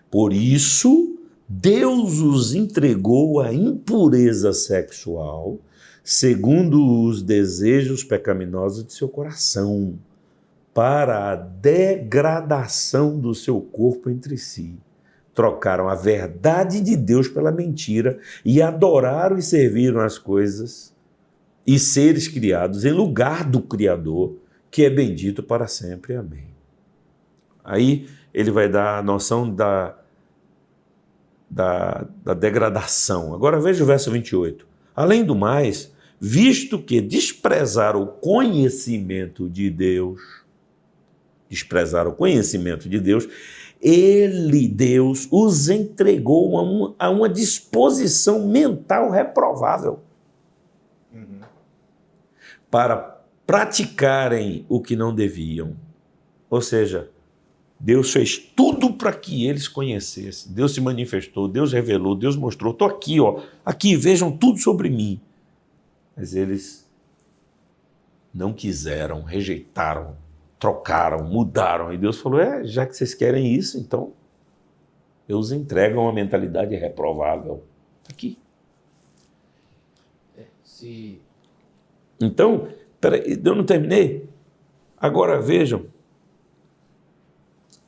Speaker 1: Por isso, Deus os entregou à impureza sexual, segundo os desejos pecaminosos de seu coração, para a degradação do seu corpo entre si. Trocaram a verdade de Deus pela mentira e adoraram e serviram as coisas e seres criados em lugar do Criador, que é bendito para sempre. Amém. Aí ele vai dar a noção da degradação. Agora veja o verso 28. Além do mais, visto que desprezaram o conhecimento de Deus, ele, Deus, os entregou a uma disposição mental reprovável para praticarem o que não deviam. Ou seja, Deus fez tudo para que eles conhecessem. Deus se manifestou, Deus revelou, Deus mostrou. Estou aqui, ó, aqui, vejam tudo sobre mim. Mas eles não quiseram, rejeitaram, trocaram, mudaram. E Deus falou, já que vocês querem isso, então eu os entrego a uma mentalidade reprovável. Aqui. Então, peraí, eu não terminei? Agora vejam,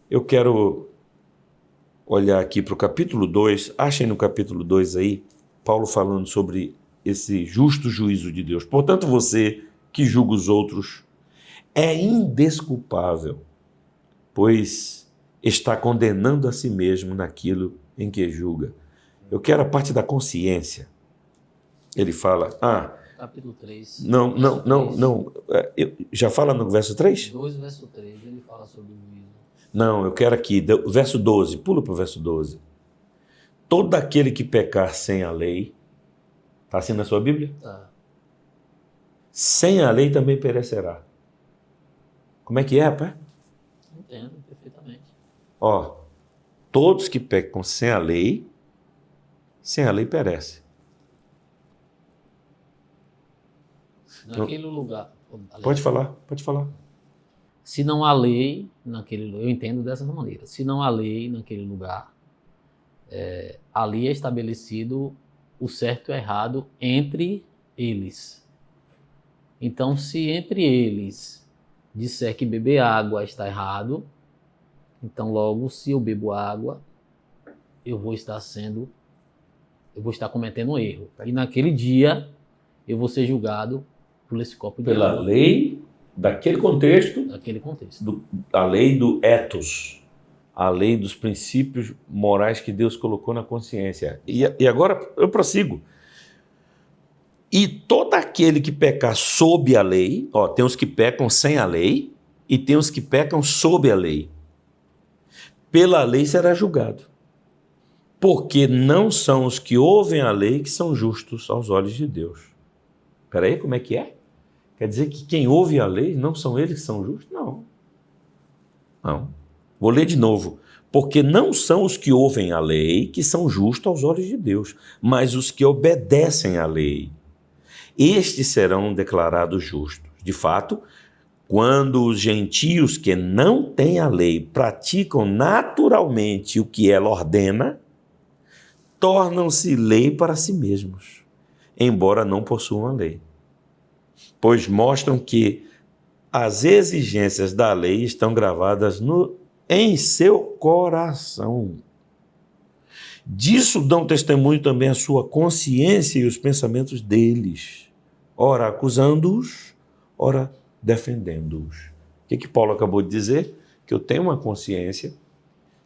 Speaker 1: eu quero olhar aqui para o capítulo 2, achem no capítulo 2 aí, Paulo falando sobre esse justo juízo de Deus. Portanto, você que julga os outros é indesculpável, pois está condenando a si mesmo naquilo em que julga. Eu quero a parte da consciência. Ele fala,
Speaker 2: Capítulo 3.
Speaker 1: Não. Já fala no verso 3?
Speaker 2: 2, verso 3, ele fala sobre o juízo.
Speaker 1: Não, eu quero aqui, verso 12, pula para o verso 12. Todo aquele que pecar sem a lei, está assim na sua Bíblia?
Speaker 2: Tá.
Speaker 1: Sem a lei também perecerá. Como é que é, rapaz?
Speaker 2: Entendo perfeitamente.
Speaker 1: Todos que pecam sem a lei perece.
Speaker 2: Naquele lugar.
Speaker 1: Pode falar.
Speaker 2: Se não há lei naquele lugar, eu entendo dessa maneira. Se não há lei naquele lugar, ali é estabelecido o certo e o errado entre eles. Então, se entre eles disser que beber água está errado, então logo, se eu bebo água, eu vou estar cometendo um erro. E naquele dia, eu vou ser julgado por esse copo de
Speaker 1: Pela
Speaker 2: água.
Speaker 1: lei daquele contexto, a lei do ethos, a lei dos princípios morais que Deus colocou na consciência. E agora eu prossigo. E todo aquele que pecar sob a lei, tem os que pecam sem a lei e tem os que pecam sob a lei. Pela lei será julgado. Porque não são os que ouvem a lei que são justos aos olhos de Deus. Espera aí, como é que é? Quer dizer que quem ouve a lei não são eles que são justos? Não. Vou ler de novo. Porque não são os que ouvem a lei que são justos aos olhos de Deus, mas os que obedecem à lei. Estes serão declarados justos. De fato, quando os gentios que não têm a lei praticam naturalmente o que ela ordena, tornam-se lei para si mesmos, embora não possuam a lei. Pois mostram que as exigências da lei estão gravadas em seu coração. Disso dão testemunho também a sua consciência e os pensamentos deles, ora acusando-os, ora defendendo-os. O que Paulo acabou de dizer? Que eu tenho uma consciência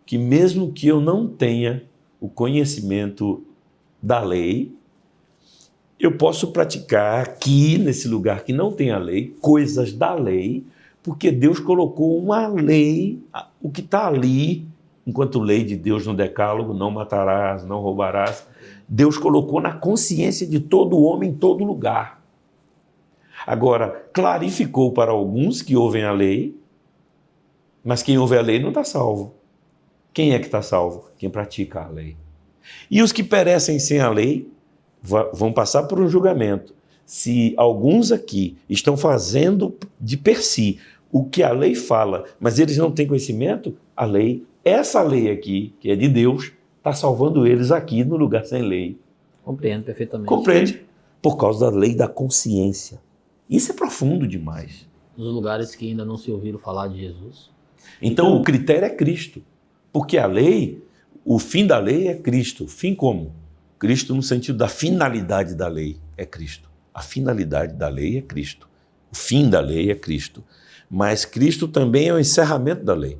Speaker 1: que mesmo que eu não tenha o conhecimento da lei, eu posso praticar aqui, nesse lugar que não tem a lei, coisas da lei, porque Deus colocou uma lei, o que está ali, enquanto lei de Deus no decálogo, não matarás, não roubarás, Deus colocou na consciência de todo homem em todo lugar. Agora, clarificou para alguns que ouvem a lei, mas quem ouve a lei não está salvo. Quem é que está salvo? Quem pratica a lei. E os que perecem sem a lei vão passar por um julgamento. Se alguns aqui estão fazendo de per si o que a lei fala, mas eles não têm conhecimento, essa lei aqui, que é de Deus, está salvando eles aqui no lugar sem lei.
Speaker 2: Compreendo perfeitamente.
Speaker 1: Compreende? Por causa da lei da consciência. Isso é profundo demais.
Speaker 2: Nos lugares que ainda não se ouviram falar de Jesus.
Speaker 1: Então o critério é Cristo. Porque a lei, o fim da lei é Cristo. Fim como? Cristo no sentido da finalidade da lei é Cristo. A finalidade da lei é Cristo. O fim da lei é Cristo. Mas Cristo também é o encerramento da lei.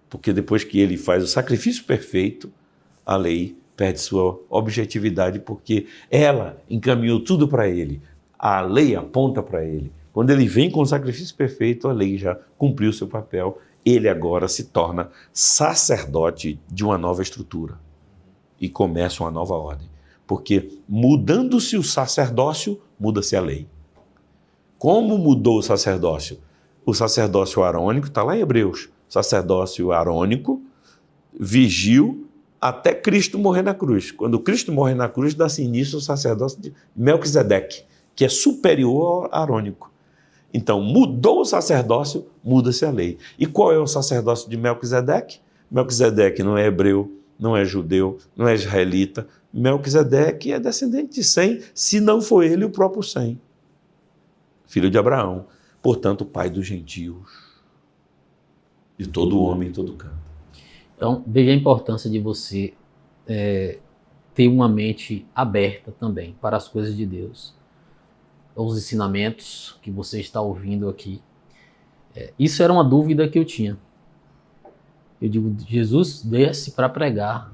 Speaker 1: Porque depois que ele faz o sacrifício perfeito, a lei perde sua objetividade, porque ela encaminhou tudo para ele. A lei aponta para ele. Quando ele vem com o sacrifício perfeito, a lei já cumpriu seu papel. Ele agora se torna sacerdote de uma nova estrutura e começa uma nova ordem. Porque mudando-se o sacerdócio, muda-se a lei. Como mudou o sacerdócio? O sacerdócio arônico, está lá em Hebreus, sacerdócio arônico vigiu até Cristo morrer na cruz. Quando Cristo morre na cruz, dá-se início ao sacerdócio de Melquisedeque, que é superior ao arônico. Então, mudou o sacerdócio, muda-se a lei. E qual é o sacerdócio de Melquisedeque? Melquisedeque não é hebreu, não é judeu, não é israelita. Melquisedeque é descendente de Sem, se não foi ele o próprio Sem, filho de Abraão, portanto, pai dos gentios, de todo homem em todo canto.
Speaker 2: Então, veja a importância de você ter uma mente aberta também para as coisas de Deus. Os ensinamentos que você está ouvindo aqui. Isso era uma dúvida que eu tinha. Eu digo, Jesus desce para pregar.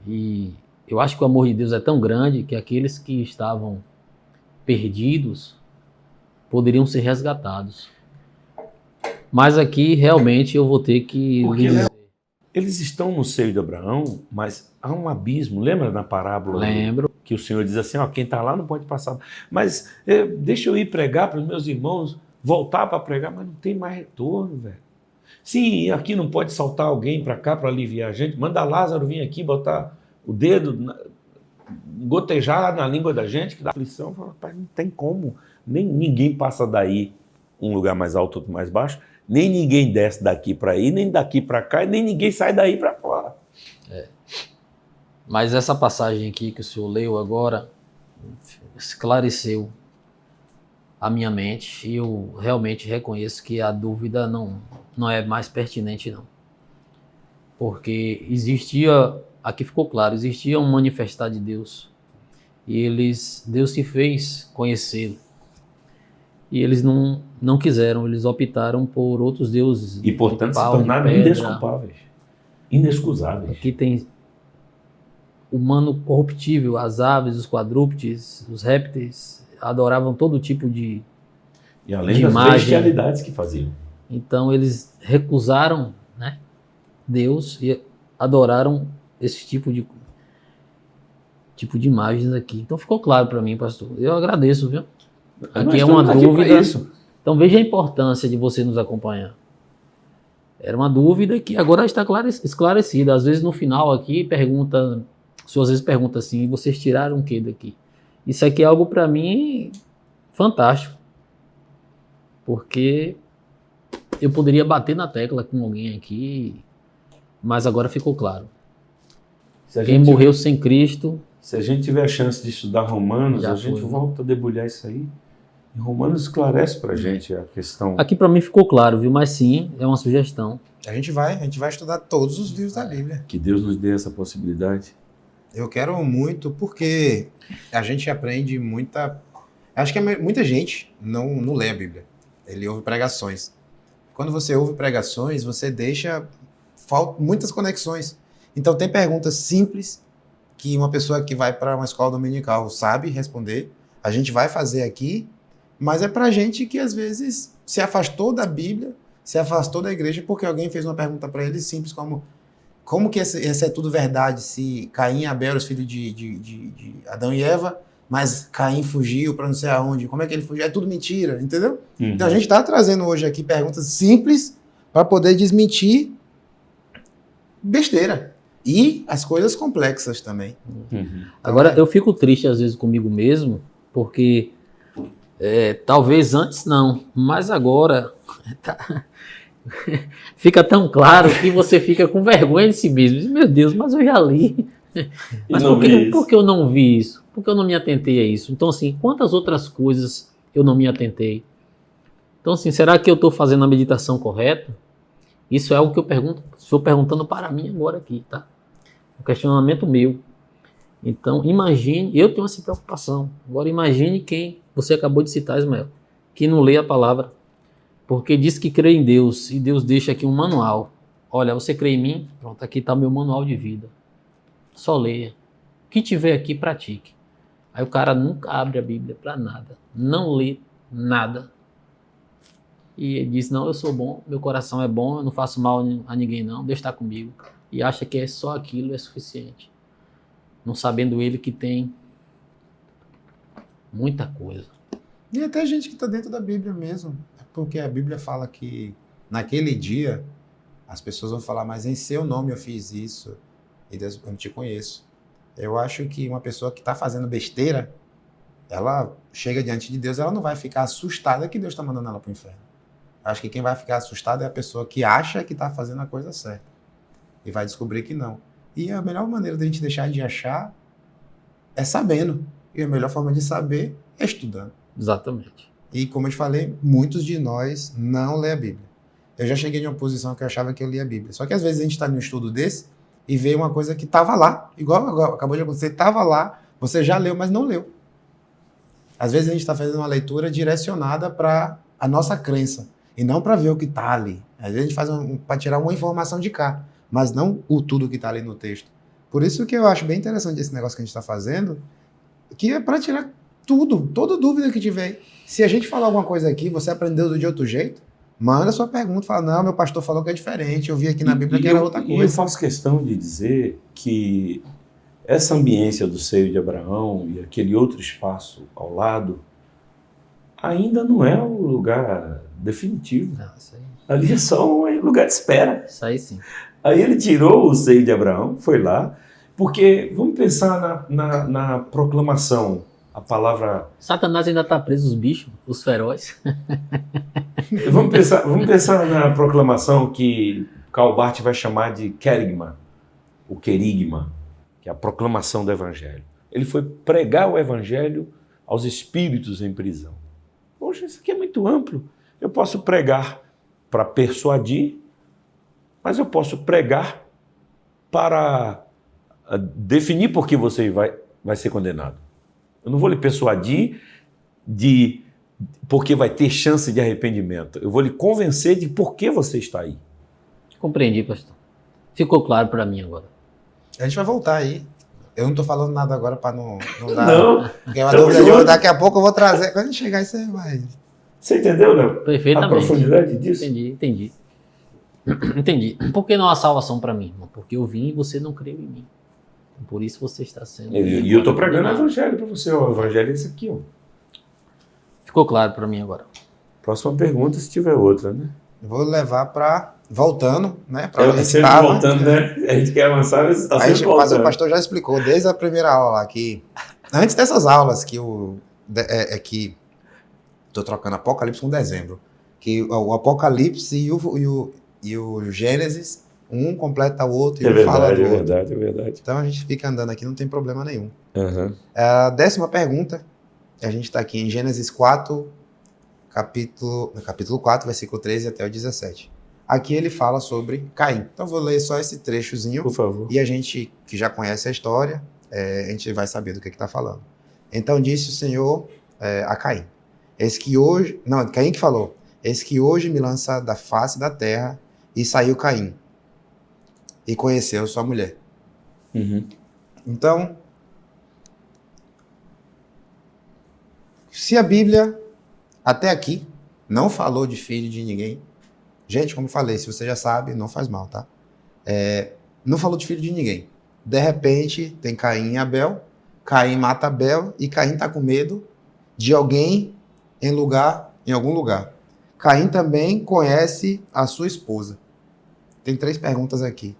Speaker 2: E eu acho que o amor de Deus é tão grande que aqueles que estavam perdidos poderiam ser resgatados. Mas aqui, realmente, eu vou ter que lhe dizer.
Speaker 1: Eles estão no seio de Abraão, mas há um abismo. Lembra na parábola?
Speaker 2: Lembro.
Speaker 1: Que o Senhor diz assim, ó, quem está lá não pode passar. Mas deixa eu ir pregar para os meus irmãos, voltar para pregar, mas não tem mais retorno, velho. Sim, aqui não pode saltar alguém para cá para aliviar a gente. Manda Lázaro vir aqui botar o dedo, gotejar na língua da gente, que dá aflição. Fala, pai, não tem como. Nem ninguém passa daí, um lugar mais alto, outro mais baixo. Nem ninguém desce daqui para aí, nem daqui para cá, nem ninguém sai daí para fora.
Speaker 2: Mas essa passagem aqui que o senhor leu agora esclareceu a minha mente e eu realmente reconheço que a dúvida não é mais pertinente, não. Porque existia, aqui ficou claro, existia um manifestar de Deus e Deus se fez conhecê-lo. E eles não quiseram, eles optaram por outros deuses.
Speaker 1: E, portanto, se tornaram indesculpáveis, inexcusáveis.
Speaker 2: Aqui tem humano corruptível, as aves, os quadrúpedes, os répteis, adoravam todo tipo de
Speaker 1: E além
Speaker 2: de
Speaker 1: das
Speaker 2: imagem.
Speaker 1: bestialidades que faziam.
Speaker 2: Então eles recusaram, né, Deus e adoraram esse tipo de imagens aqui. Então ficou claro para mim, pastor. Eu agradeço, viu? Aqui é uma dúvida. Então veja a importância de você nos acompanhar. Era uma dúvida que agora está esclarecida. Às vezes no final aqui pergunta, o senhor às vezes pergunta assim, vocês tiraram o que daqui? Isso aqui é algo para mim fantástico. Porque eu poderia bater na tecla com alguém aqui, mas agora ficou claro. Quem morreu sem Cristo...
Speaker 1: Se a gente tiver a chance de estudar Romanos,
Speaker 2: Já
Speaker 1: a gente
Speaker 2: foi, né?
Speaker 1: volta a debulhar isso aí. E Romanos esclarece para a gente a questão.
Speaker 2: Aqui para mim ficou claro, viu? Mas sim, é uma sugestão.
Speaker 4: A gente vai estudar todos os livros da Bíblia.
Speaker 1: Que Deus nos dê essa possibilidade.
Speaker 4: Eu quero muito, porque a gente aprende muita... Acho que muita gente não lê a Bíblia. Ele ouve pregações. Quando você ouve pregações, você deixa muitas conexões. Então tem perguntas simples que uma pessoa que vai para uma escola dominical sabe responder. A gente vai fazer aqui, mas é para gente que às vezes se afastou da Bíblia, se afastou da igreja porque alguém fez uma pergunta para ele simples como que essa é tudo verdade, se Caim e Abel eram os filhos de Adão e Eva, mas Caim fugiu para não sei aonde, como é que ele fugiu? É tudo mentira, entendeu?
Speaker 1: Uhum.
Speaker 4: Então a gente está trazendo hoje aqui perguntas simples para poder desmentir besteira. E as coisas complexas também.
Speaker 1: Uhum.
Speaker 2: Agora, eu fico triste às vezes comigo mesmo, porque talvez antes não, mas agora fica tão claro que você fica com vergonha de si mesmo. Meu Deus, mas eu já li. Mas por que eu não vi isso? Por que eu não me atentei a isso? Então, assim, quantas outras coisas eu não me atentei? Então, assim, será que eu estou fazendo a meditação correta? Isso é algo que eu estou perguntando para mim agora aqui, tá? Um questionamento meu. Então, imagine, eu tenho essa preocupação. Agora, imagine quem você acabou de citar, Ismael, que não lê a palavra, porque diz que crê em Deus, e Deus deixa aqui um manual. olha, você crê em mim? Pronto, aqui está o meu manual de vida. Só leia. O que tiver aqui, pratique. Aí o cara nunca abre a Bíblia para nada. Não lê nada. E ele diz, não, eu sou bom, meu coração é bom, eu não faço mal a ninguém não, Deus está comigo. E acha que é só aquilo é suficiente. Não sabendo ele que tem muita coisa.
Speaker 4: E até gente que está dentro da Bíblia mesmo. Porque a Bíblia fala que naquele dia as pessoas vão falar, mas em seu nome eu fiz isso. E Deus, eu não te conheço. Eu acho que uma pessoa que está fazendo besteira, ela chega diante de Deus, ela não vai ficar assustada que Deus está mandando ela para o inferno. Acho que quem vai ficar assustado é a pessoa que acha que está fazendo a coisa certa. E vai descobrir que não. E a melhor maneira de a gente deixar de achar é sabendo. E a melhor forma de saber é estudando.
Speaker 2: Exatamente.
Speaker 4: E como eu te falei, muitos de nós não lê a Bíblia. Eu já cheguei em uma posição que eu achava que eu lia a Bíblia. Só que às vezes a gente está num estudo desse e vê uma coisa que estava lá, igual agora, acabou de acontecer, estava lá, você já leu, mas não leu. Às vezes a gente está fazendo uma leitura direcionada para a nossa crença e não para ver o que está ali. Às vezes a gente faz para tirar uma informação de cá, mas não o tudo que está ali no texto. Por isso que eu acho bem interessante esse negócio que a gente está fazendo, que é para tirar tudo, toda dúvida que tiver. Se a gente falar alguma coisa aqui, você aprendeu de outro jeito, manda sua pergunta, fala, não, meu pastor falou que é diferente, eu vi aqui na Bíblia que era outra
Speaker 1: E eu
Speaker 4: coisa.
Speaker 1: faço questão de dizer que essa ambiência do seio de Abraão e aquele outro espaço ao lado ainda não é o lugar definitivo.
Speaker 2: Não, isso aí.
Speaker 1: Ali é só um lugar de espera.
Speaker 2: Isso aí sim.
Speaker 1: Aí ele tirou o seio de Abraão, foi lá, porque vamos pensar na proclamação, a palavra...
Speaker 2: Satanás ainda está preso, os bichos, os ferozes.
Speaker 1: Vamos pensar na proclamação que Karl Barth vai chamar de querigma, o querigma, que é a proclamação do Evangelho. Ele foi pregar o Evangelho aos espíritos em prisão. Poxa, isso aqui é muito amplo. Eu posso pregar para persuadir, mas eu posso pregar para definir por que você vai ser condenado. Eu não vou lhe persuadir porque vai ter chance de arrependimento. Eu vou lhe convencer de por que você está aí.
Speaker 2: Compreendi, pastor. Ficou claro para mim agora.
Speaker 4: A gente vai voltar aí. Eu não estou falando nada agora para não dar...
Speaker 1: Não.
Speaker 4: Porque é uma
Speaker 1: Tamo
Speaker 4: dúvida
Speaker 1: junto.
Speaker 4: daqui a pouco eu vou trazer. Quando a gente chegar aí, você vai...
Speaker 1: Você entendeu, Léo?
Speaker 2: Perfeitamente.
Speaker 1: A profundidade disso?
Speaker 2: Entendi. Entendi. Por que não há salvação para mim, irmão? Porque eu vim e você não creu em mim. Por isso você está sendo...
Speaker 1: E eu estou pregando o Evangelho para você. O Evangelho é esse aqui, ó.
Speaker 2: Ficou claro para mim agora.
Speaker 1: Próxima pergunta, se tiver outra, né?
Speaker 4: Vou levar para... Voltando, né? Para
Speaker 1: É
Speaker 4: onde a gente
Speaker 1: sempre
Speaker 4: estava.
Speaker 1: voltando, né? A gente quer avançar, mas está
Speaker 4: Aí
Speaker 1: sempre
Speaker 4: o
Speaker 1: voltando.
Speaker 4: pastor já explicou desde a primeira aula lá que... Antes dessas aulas que que estou trocando Apocalipse com Dezembro. Que o Apocalipse e o Gênesis, um completa o outro e um fala do outro.
Speaker 1: É verdade.
Speaker 4: Então a gente fica andando aqui, não tem problema nenhum.
Speaker 1: Uhum.
Speaker 4: A 10ª pergunta, a gente está aqui em Gênesis 4, capítulo 4, versículo 13 até o 17. Aqui ele fala sobre Caim. Então eu vou ler só esse trechozinho
Speaker 1: Por favor.
Speaker 4: e a gente que já conhece a história, a gente vai saber do que está falando. Então disse o Senhor a Caim, Caim que falou, eis que hoje me lança da face da terra, e saiu Caim, e conheceu sua mulher.
Speaker 1: Uhum.
Speaker 4: Então, se a Bíblia, até aqui, não falou de filho de ninguém, gente, como eu falei, se você já sabe, não faz mal, tá? Não falou de filho de ninguém. De repente, tem Caim e Abel, Caim mata Abel, e Caim está com medo de alguém em algum lugar. Caim também conhece a sua esposa. Tem 3 perguntas aqui.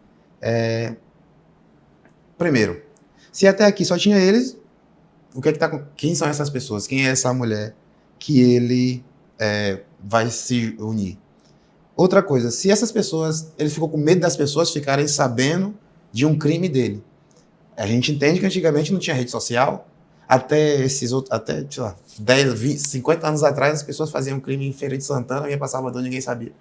Speaker 4: Primeiro, se até aqui só tinha eles, quem são essas pessoas? Quem é essa mulher que ele vai se unir? Outra coisa, se essas pessoas, ele ficou com medo das pessoas ficarem sabendo de um crime dele. A gente entende que antigamente não tinha rede social, até sei lá, 10, 20, 50 anos atrás as pessoas faziam um crime em Feira de Santana, ia para Salvador, ninguém sabia.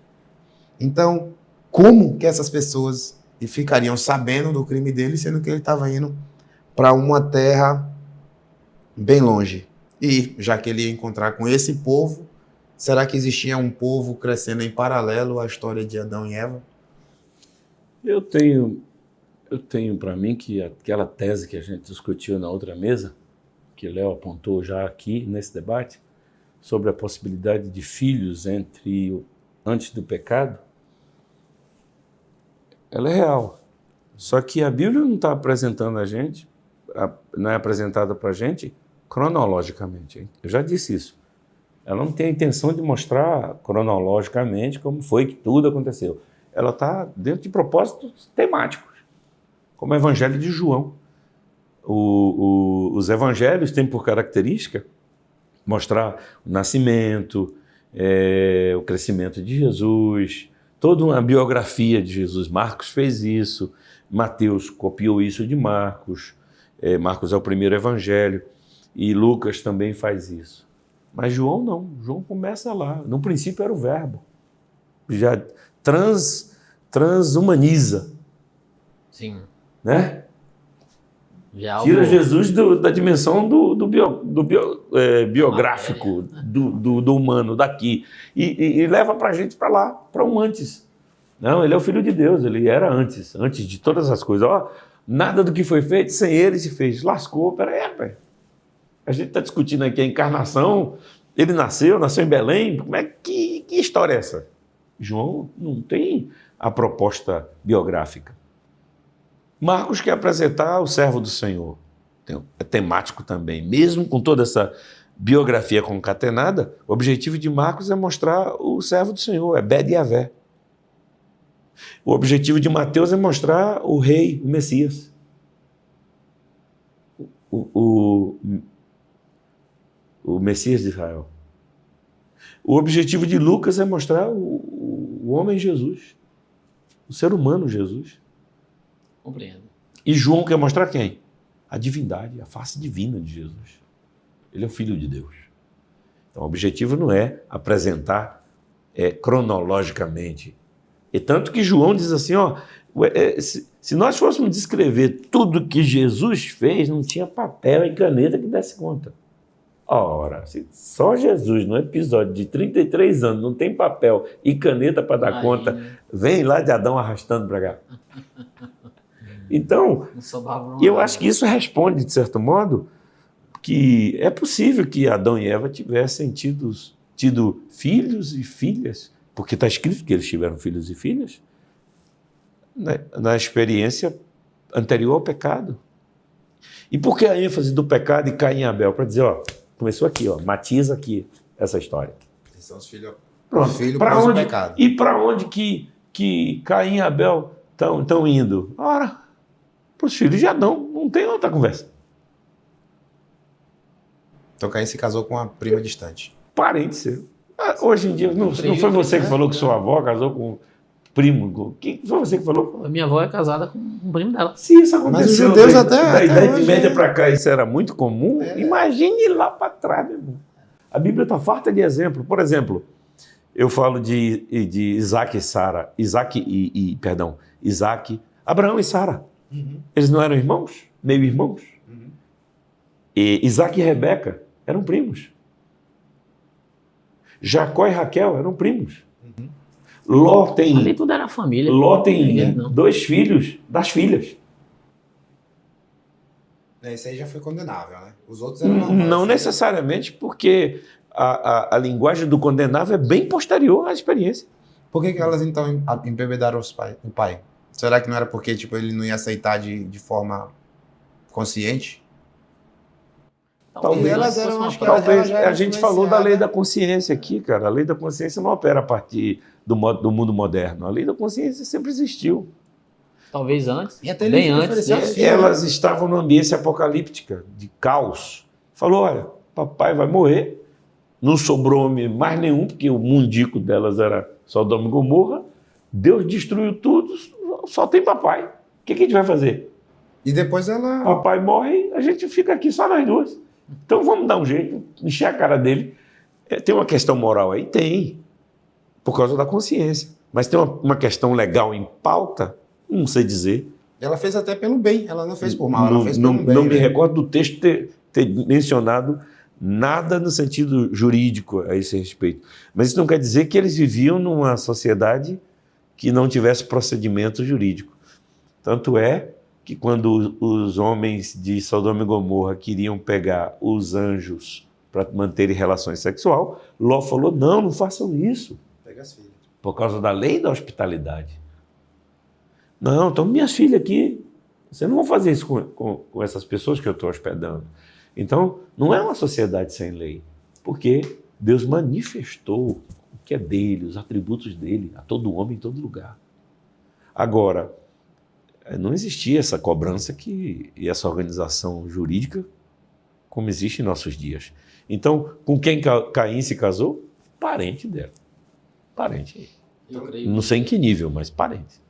Speaker 4: Então, como que essas pessoas ficariam sabendo do crime dele, sendo que ele estava indo para uma terra bem longe? E, já que ele ia encontrar com esse povo, será que existia um povo crescendo em paralelo à história de Adão e Eva?
Speaker 1: Eu tenho para mim que aquela tese que a gente discutiu na outra mesa, que Léo apontou já aqui nesse debate, sobre a possibilidade de filhos antes do pecado, ela é real. Só que a Bíblia não está apresentando não é apresentada para a gente cronologicamente. Hein? Eu já disse isso. Ela não tem a intenção de mostrar cronologicamente como foi que tudo aconteceu. Ela está dentro de propósitos temáticos, como o Evangelho de João. Os evangelhos têm por característica mostrar o nascimento, o crescimento de Jesus, toda uma biografia de Jesus. Marcos fez isso, Mateus copiou isso de Marcos, Marcos é o primeiro evangelho, e Lucas também faz isso. Mas João não, João começa lá. No princípio era o verbo. Já transhumaniza.
Speaker 2: Sim.
Speaker 1: Né?
Speaker 2: Já
Speaker 1: Tira Jesus da dimensão do biográfico, do humano, daqui, e leva para a gente para lá, para um antes. Não, ele é o Filho de Deus, ele era antes de todas as coisas. Ó, nada do que foi feito sem ele se fez. Lascou, peraí, rapaz. A gente está discutindo aqui a encarnação, ele nasceu em Belém, como é que história é essa? João não tem a proposta biográfica. Marcos quer apresentar o servo do Senhor, é temático também, mesmo com toda essa biografia concatenada, o objetivo de Marcos é mostrar o servo do Senhor, é Bed Yavé. O objetivo de Mateus é mostrar o rei, o Messias. O Messias de Israel. O objetivo de Lucas é mostrar o homem Jesus, o ser humano Jesus.
Speaker 2: Compreendo.
Speaker 1: E João quer mostrar quem? A divindade, a face divina de Jesus. Ele é o Filho de Deus. Então, o objetivo não é apresentar cronologicamente. E tanto que João diz assim, ó, se nós fôssemos descrever tudo que Jesus fez, não tinha papel e caneta que desse conta. Ora, se só Jesus, no episódio de 33 anos, não tem papel e caneta para dar conta, vem lá de Adão arrastando para cá. Então, eu acho que isso responde, de certo modo, que é possível que Adão e Eva tivessem tido filhos e filhas, porque está escrito que eles tiveram filhos e filhas, na experiência anterior ao pecado. E por que a ênfase do pecado e Caim e Abel? Para dizer, ó, começou aqui, ó, matiza aqui essa história.
Speaker 4: Esses são os filhos
Speaker 1: para onde,
Speaker 4: pecado.
Speaker 1: E para onde que Caim e Abel estão indo? Ora, para os filhos de Adão, não tem outra conversa.
Speaker 4: Então Caim se casou com uma prima distante.
Speaker 1: Parente seu. Hoje em dia, não foi você que falou que sua avó casou com um primo? Foi você que falou?
Speaker 2: A minha avó é casada com um primo dela.
Speaker 1: Se isso aconteceu,
Speaker 4: Mas os judeus
Speaker 1: da Idade Média
Speaker 4: hoje,
Speaker 1: para cá, isso era muito comum. Imagine lá para trás, meu irmão. A Bíblia está farta de exemplo. Por exemplo, eu falo de Isaac e Sara, Isaac, Abraão e Sara.
Speaker 4: Uhum.
Speaker 1: Eles não eram irmãos? Meio irmãos?
Speaker 4: Uhum.
Speaker 1: E Isaac e Rebeca eram primos. Jacó e Raquel eram primos.
Speaker 4: Uhum.
Speaker 1: Ló tem
Speaker 2: Ali tudo era família.
Speaker 1: 2 filhos das filhas.
Speaker 4: Esse aí já foi condenável, né? Os outros eram normais.
Speaker 1: Não necessariamente, porque a linguagem do condenável é bem posterior à experiência.
Speaker 4: Por que elas então embebedaram o pai? Será que não era porque tipo, ele não ia aceitar de forma consciente?
Speaker 1: Talvez,
Speaker 4: elas eram, acho que
Speaker 1: talvez
Speaker 4: elas já
Speaker 1: a gente falou da lei da consciência aqui, cara. A lei da consciência não opera a partir do mundo moderno. A lei da consciência sempre existiu.
Speaker 2: Talvez antes,
Speaker 4: E até
Speaker 2: bem
Speaker 4: ele
Speaker 2: antes.
Speaker 4: ofereceu
Speaker 2: Né?
Speaker 4: assim,
Speaker 1: Elas estavam numa ambiência apocalíptica, de caos. Falou, olha, papai vai morrer, não sobrou homem mais nenhum, porque o mundico delas era Sodoma e Gomorra. Deus destruiu tudo, só tem papai. O que a gente vai fazer?
Speaker 4: E depois ela...
Speaker 1: Papai morre, a gente fica aqui só nós duas. Então vamos dar um jeito, encher a cara dele. Tem uma questão moral aí? Tem, por causa da consciência. Mas tem uma questão legal em pauta? Não sei dizer.
Speaker 4: Ela fez até pelo bem, ela não fez por mal, ela fez pelo bem.
Speaker 1: Não me
Speaker 4: né?
Speaker 1: recordo do texto ter mencionado nada no sentido jurídico a esse respeito. Mas isso não quer dizer que eles viviam numa sociedade que não tivesse procedimento jurídico. Tanto é que quando os homens de Sodoma e Gomorra queriam pegar os anjos para manterem relações sexuais, Ló falou, não façam isso,
Speaker 4: Pega as filhas.
Speaker 1: por causa da lei da hospitalidade. Não, então minhas filhas aqui, vocês não vão fazer isso com essas pessoas que eu estou hospedando. Então, não é uma sociedade sem lei, porque Deus manifestou o que é dele, os atributos dele, a todo homem em todo lugar. Agora, não existia essa cobrança e essa organização jurídica como existe em nossos dias. Então, com quem Caim se casou? Parente dela. Parente.
Speaker 2: Eu creio
Speaker 1: Não sei em que nível, mas parente.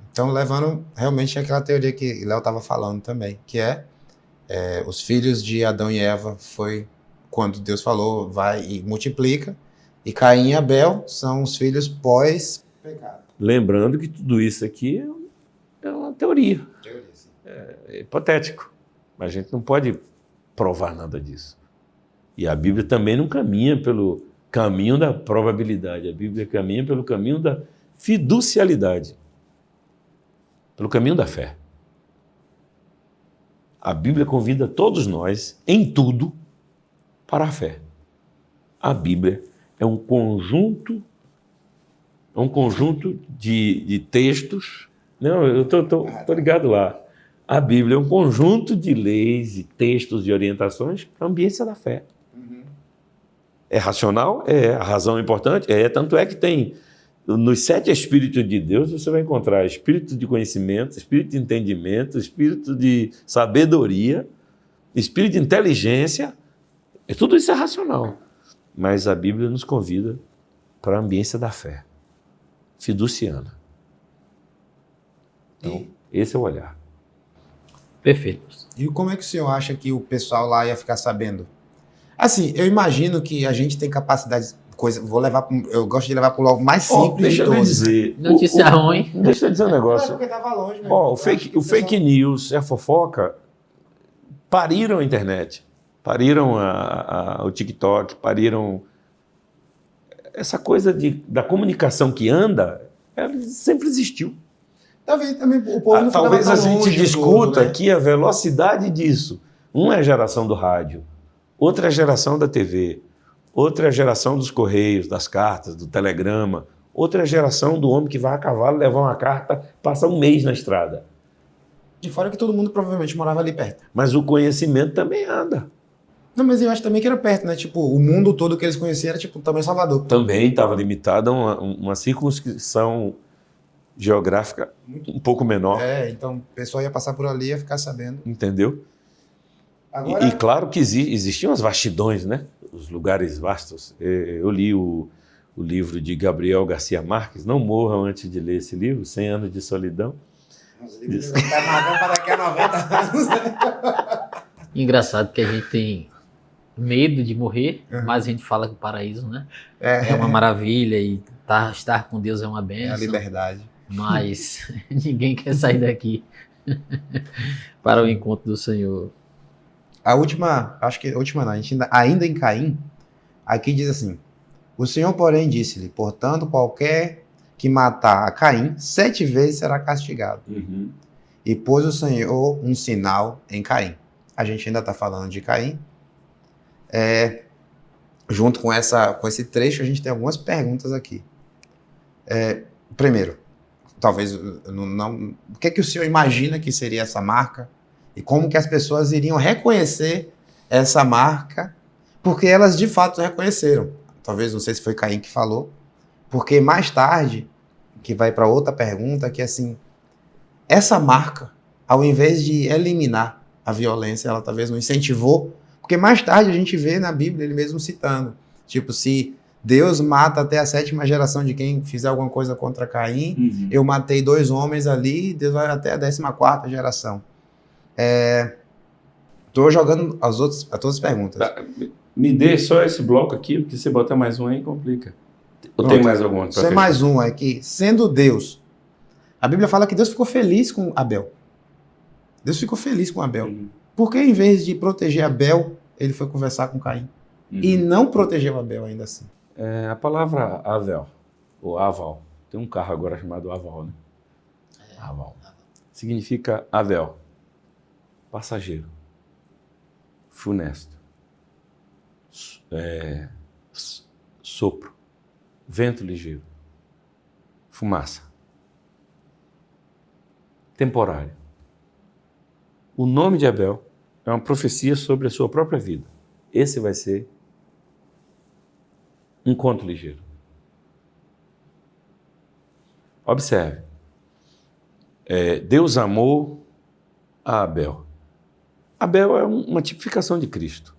Speaker 4: Então, levando realmente aquela teoria que Léo estava falando também, que os filhos de Adão e Eva foi quando Deus falou, vai e multiplica, e Caim e Abel são os filhos pós-pecado.
Speaker 1: Lembrando que tudo isso aqui é uma teoria,
Speaker 4: Teoria, sim.
Speaker 1: é hipotético. Mas a gente não pode provar nada disso. E a Bíblia também não caminha pelo caminho da probabilidade. A Bíblia caminha pelo caminho da fiducialidade, pelo caminho da fé. A Bíblia convida todos nós, em tudo, para a fé. A Bíblia é um conjunto de textos. Não, eu tô ligado lá. A Bíblia é um conjunto de leis e textos e orientações para a ambiência da fé. É racional? É. A razão é importante? É. Tanto é que tem, nos 7 Espíritos de Deus, você vai encontrar espírito de conhecimento, espírito de entendimento, espírito de sabedoria, espírito de inteligência. Tudo isso é racional. Mas a Bíblia nos convida para a ambiência da fé, fiduciana. Então, esse é o olhar.
Speaker 2: Perfeito.
Speaker 4: E como é que o senhor acha que o pessoal lá ia ficar sabendo? Assim, eu imagino que a gente tem capacidade, eu gosto de levar para o logo mais simples
Speaker 1: Deixa
Speaker 4: de
Speaker 1: eu lhe
Speaker 4: todos.
Speaker 1: dizer.
Speaker 2: Notícia ruim.
Speaker 1: Deixa eu dizer um negócio.
Speaker 4: Porque tava longe, né?
Speaker 1: O fake news e a fofoca pariram a internet, pariram o TikTok, pariram essa coisa da comunicação que anda, ela sempre existiu.
Speaker 4: Talvez também o povo não
Speaker 1: Talvez
Speaker 4: ficava
Speaker 1: a
Speaker 4: tão
Speaker 1: gente
Speaker 4: longe do
Speaker 1: discuta
Speaker 4: outro, né?
Speaker 1: aqui a velocidade disso. Uma é a geração do rádio, outra é a geração da TV, outra é a geração dos correios, das cartas, do telegrama, outra é a geração do homem que vai a cavalo levar uma carta, passa um mês na estrada.
Speaker 4: De fora que todo mundo provavelmente morava ali perto.
Speaker 1: Mas o conhecimento também anda.
Speaker 4: Não, mas eu acho também que era perto, né? Tipo, o mundo todo que eles conheciam era tipo também Salvador.
Speaker 1: Também estava limitado a uma circunscrição geográfica um pouco menor,
Speaker 4: Então o pessoal ia passar por ali e ia ficar sabendo.
Speaker 1: entendeu?
Speaker 4: Agora,
Speaker 1: E claro que existiam as vastidões, né? Os lugares vastos. Eu li o livro de Gabriel Garcia Marques, não morram antes de ler esse livro, 100 anos de solidão.
Speaker 4: os livros tá marcando para daqui a 90 anos.
Speaker 2: Engraçado que a gente tem medo de morrer, mas a gente fala que o paraíso, né? É uma maravilha e estar com Deus é uma
Speaker 4: É a
Speaker 2: bênção.
Speaker 4: liberdade.
Speaker 2: Mas ninguém quer sair daqui para o encontro do Senhor.
Speaker 4: A última não, a gente ainda em Caim, aqui diz assim: o Senhor, porém, disse-lhe, portanto, qualquer que matar a Caim, 7 vezes será castigado. E pôs o Senhor um sinal em Caim. A gente ainda está falando de Caim. Junto com esse trecho, a gente tem algumas perguntas aqui. Primeiro, talvez não. O que o senhor imagina que seria essa marca? E como que as pessoas iriam reconhecer essa marca? Porque elas de fato reconheceram. Talvez, não sei se foi Caim que falou. Porque mais tarde, que vai para outra pergunta, que é assim, essa marca, ao invés de eliminar a violência, ela talvez não incentivou. Porque mais tarde a gente vê na Bíblia ele mesmo citando. Tipo, se Deus mata até a 7ª geração de quem fizer alguma coisa contra Caim, eu matei 2 homens ali, Deus vai até a 14ª geração. Tô jogando todas as perguntas.
Speaker 3: Me dê só esse bloco aqui, porque se botar mais um aí complica. Ou tem mais alguma?
Speaker 4: Isso é mais um aqui. Sendo Deus, a Bíblia fala que Deus ficou feliz com Abel. Deus ficou feliz com Abel. Por que, em vez de proteger Abel, ele foi conversar com Caim? E não protegeu Abel ainda assim.
Speaker 3: A palavra Avel, ou Aval, tem um carro agora chamado Aval, né? Aval. significa Avel, passageiro, funesto, sopro, vento ligeiro, fumaça, temporário. O nome de Abel é uma profecia sobre a sua própria vida. Esse vai ser um conto ligeiro. Observe. Deus amou a Abel. Abel é uma tipificação de Cristo.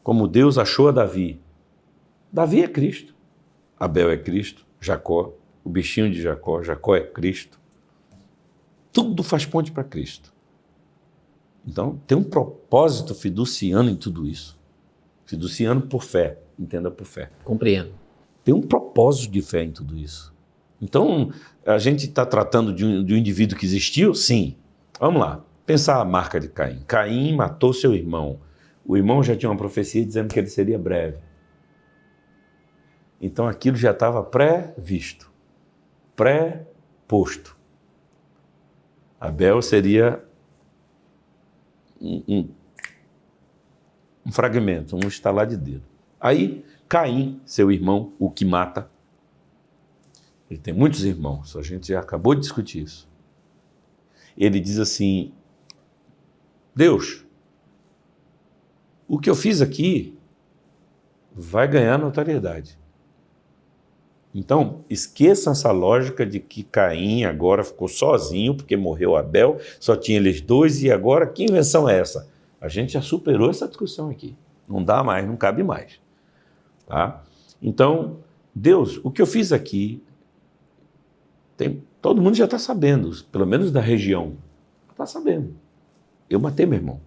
Speaker 3: Como Deus achou a Davi. Davi é Cristo. Abel é Cristo. Jacó, o bichinho de Jacó. Jacó é Cristo. Tudo faz ponte para Cristo. Então, tem um propósito fiduciano em tudo isso. Fiduciano por fé. Entenda por fé.
Speaker 2: Compreendo.
Speaker 3: Tem um propósito de fé em tudo isso. Então, a gente está tratando de um indivíduo que existiu? Sim. Vamos lá. Pensar a marca de Caim. Caim matou seu irmão. O irmão já tinha uma profecia dizendo que ele seria breve. Então, aquilo já estava pré-visto. Pré-posto. Abel seria um fragmento, um estalar de dedo. Aí, Caim, seu irmão, o que mata, ele tem muitos irmãos, a gente já acabou de discutir isso. Ele diz assim, Deus, o que eu fiz aqui vai ganhar notoriedade. Então, esqueçam essa lógica de que Caim agora ficou sozinho, porque morreu Abel, só tinha eles dois, e agora que invenção é essa? A gente já superou essa discussão aqui. Não dá mais, não cabe mais. Tá? Então, Deus, o que eu fiz aqui, todo mundo já está sabendo, pelo menos da região. Está sabendo. Eu matei meu irmão.